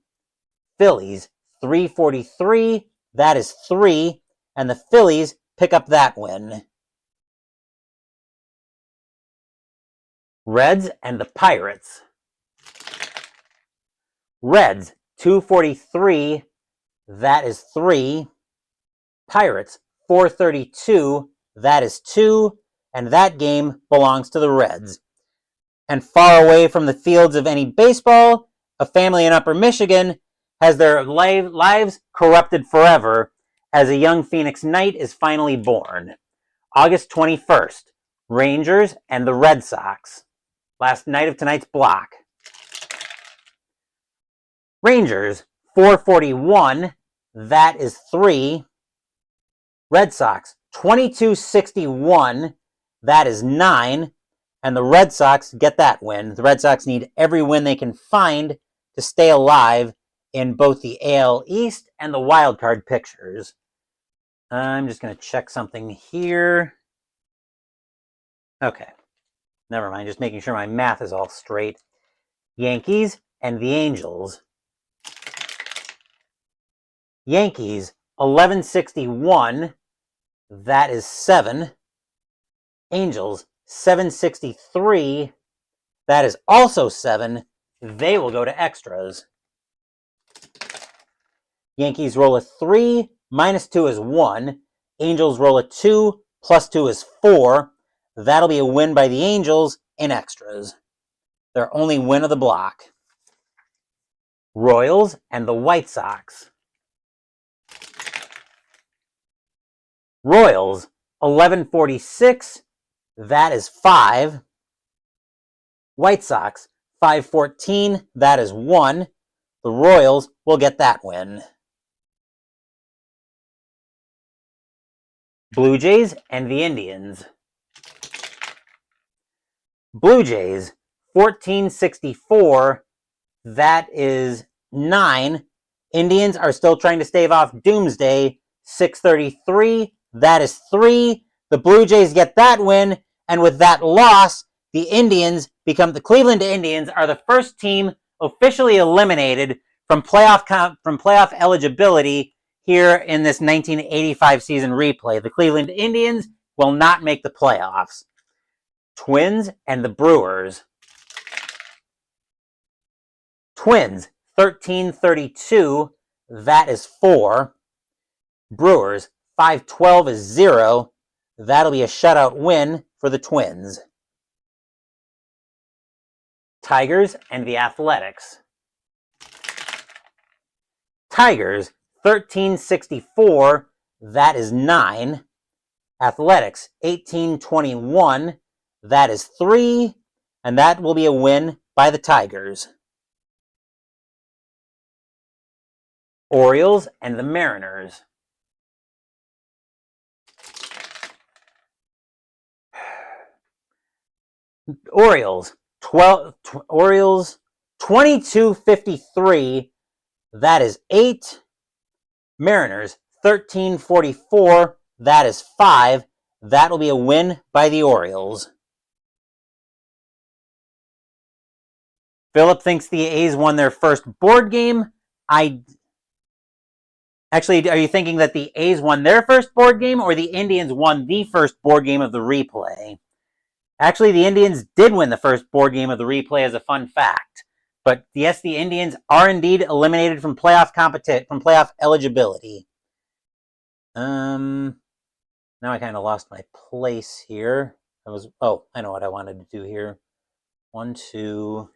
Phillies, 343. That is 3. And the Phillies pick up that win. Reds and the Pirates. Reds, 243. That is 3. Pirates, 432. That is 2. And that game belongs to the Reds. And far away from the fields of any baseball, a family in Upper Michigan has their lives corrupted forever as a young Phoenix Knight is finally born. August 21st, Rangers and the Red Sox. Last night of tonight's block. Rangers, 441. That is 3. Red Sox, 2261. That is 9. And the Red Sox get that win. The Red Sox need every win they can find to stay alive in both the AL East and the wild card pictures. I'm just going to check something here. Okay. Never mind. Just making sure my math is all straight. Yankees and the Angels. Yankees, 1161. That is 7. Angels, 763. That is also 7. They will go to extras. Yankees roll a 3, minus 2 is 1. Angels roll a 2, plus 2 is 4. That'll be a win by the Angels in extras. Their only win of the block. Royals and the White Sox. Royals, 1146. That is 5. White Sox, 514. That is 1. The Royals will get that win. Blue Jays and the Indians. Blue Jays, 1464. That is 9. Indians are still trying to stave off Doomsday. 633. That is 3. The Blue Jays get that win. And with that loss, the Cleveland Indians are the first team officially eliminated from playoff eligibility here in this 1985 season replay. The Cleveland Indians will not make the playoffs. Twins and the Brewers. Twins, 1332. That is 4. Brewers, 512 is 0. That'll be a shutout win for the Twins. Tigers and the Athletics. Tigers, 1364. That is 9. Athletics, 1821. That is 3. And that will be a win by the Tigers. Orioles and the Mariners. Orioles, 2253. That is 8. Mariners, 1344. That is 5. That will be a win by the Orioles. Philip thinks the A's won their first board game. Actually, are you thinking that the A's won their first board game or the Indians won the first board game of the replay? Actually, the Indians did win the first board game of the replay as a fun fact. But yes, the Indians are indeed eliminated from playoff eligibility. Now I kind of lost my place here. I know what I wanted to do here. 1, 2.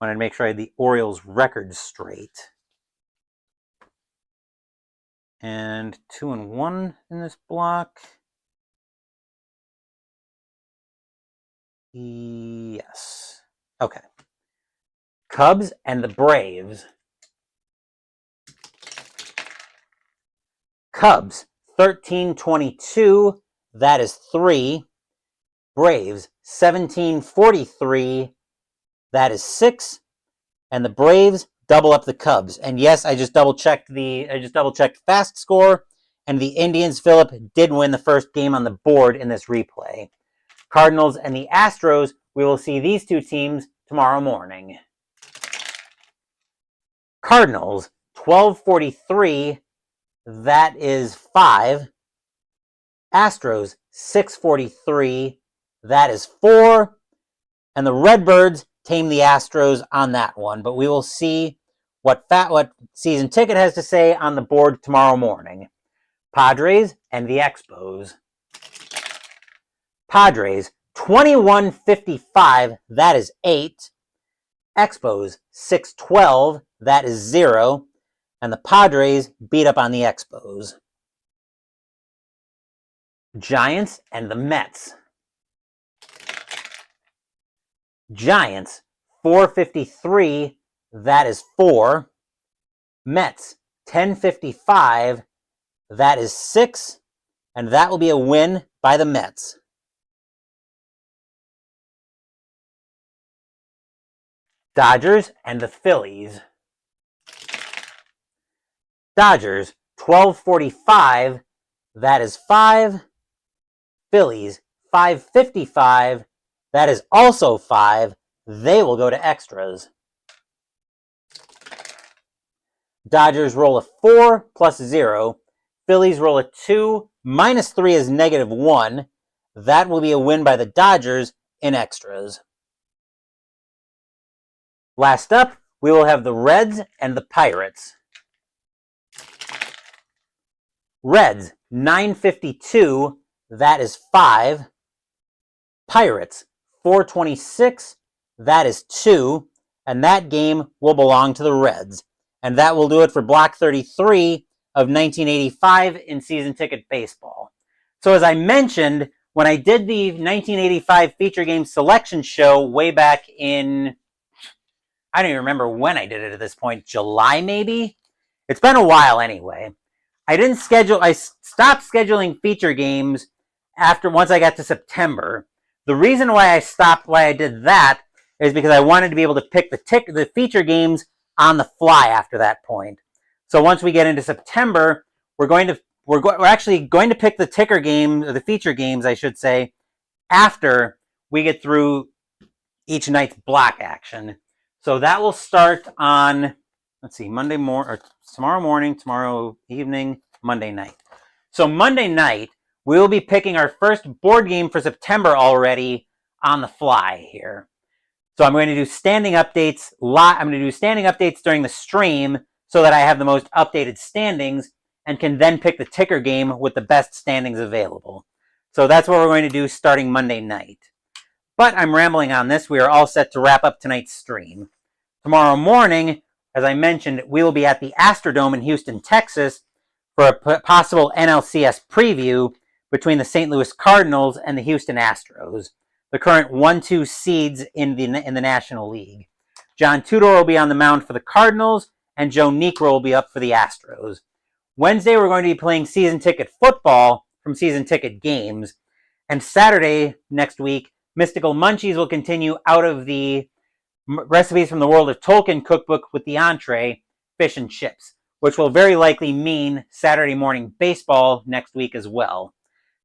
Wanted to make sure I had the Orioles record straight. And 2 and 1 in this block. Yes. Okay. Cubs and the Braves. Cubs, 1322. That is 3. Braves, 1743. That is 6. And the Braves double up the Cubs. And yes, I just double checked fast score. And the Indians, Philip, did win the first game on the board in this replay. Cardinals and the Astros, we will see these two teams tomorrow morning. Cardinals, 1243, that is 5. Astros, 643, that is 4. And the Redbirds tame the Astros on that one. But we will see what Season Ticket has to say on the board tomorrow morning. Padres and the Expos. Padres, 2155, that is 8. Expos, 612, that is 0. And the Padres beat up on the Expos. Giants and the Mets. Giants, 453, that is 4. Mets, 1055, that is 6. And that will be a win by the Mets. Dodgers and the Phillies. Dodgers, 1245, that is 5. Phillies, 555, that is also 5. They will go to extras. Dodgers roll a 4 plus 0. Phillies roll a 2. Minus 3 is -1. That will be a win by the Dodgers in extras. Last up, we will have the Reds and the Pirates. Reds, 952, that is 5. Pirates, 426, that is 2. And that game will belong to the Reds. And that will do it for Block 33 of 1985 in Season Ticket Baseball. So as I mentioned, when I did the 1985 feature game selection show way back in, I don't even remember when I did it at this point, July maybe? It's been a while anyway. I stopped scheduling feature games once I got to September. The reason why I did that is because I wanted to be able to pick the feature games on the fly after that point. So once we get into September, we're actually going to pick the ticker game, or the feature games, I should say, after we get through each night's block action. So that will start on, let's see, tomorrow morning, tomorrow evening, Monday night. So Monday night, we will be picking our first board game for September already on the fly here. So I'm going to do standing updates. I'm going to do standing updates during the stream so that I have the most updated standings and can then pick the ticker game with the best standings available. So that's what we're going to do starting Monday night. But I'm rambling on this. We are all set to wrap up tonight's stream. Tomorrow morning, as I mentioned, we will be at the Astrodome in Houston, Texas for a possible NLCS preview between the St. Louis Cardinals and the Houston Astros, the current 1-2 seeds in the National League. John Tudor will be on the mound for the Cardinals, and Joe Niekro will be up for the Astros. Wednesday, we're going to be playing season ticket football from season ticket games. And Saturday next week, Mystical Munchies will continue out of the Recipes from the World of Tolkien cookbook with the entree, fish and chips, which will very likely mean Saturday morning baseball next week as well.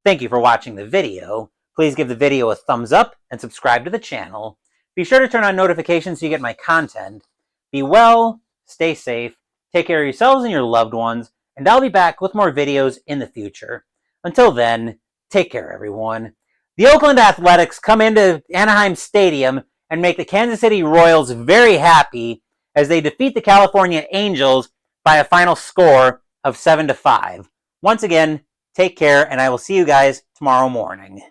Thank you for watching the video. Please give the video a thumbs up and subscribe to the channel. Be sure to turn on notifications so you get my content. Be well, stay safe, take care of yourselves and your loved ones, and I'll be back with more videos in the future. Until then, take care, everyone. The Oakland Athletics come into Anaheim Stadium and make the Kansas City Royals very happy as they defeat the California Angels by a final score of 7-5. Once again, take care, and I will see you guys tomorrow morning.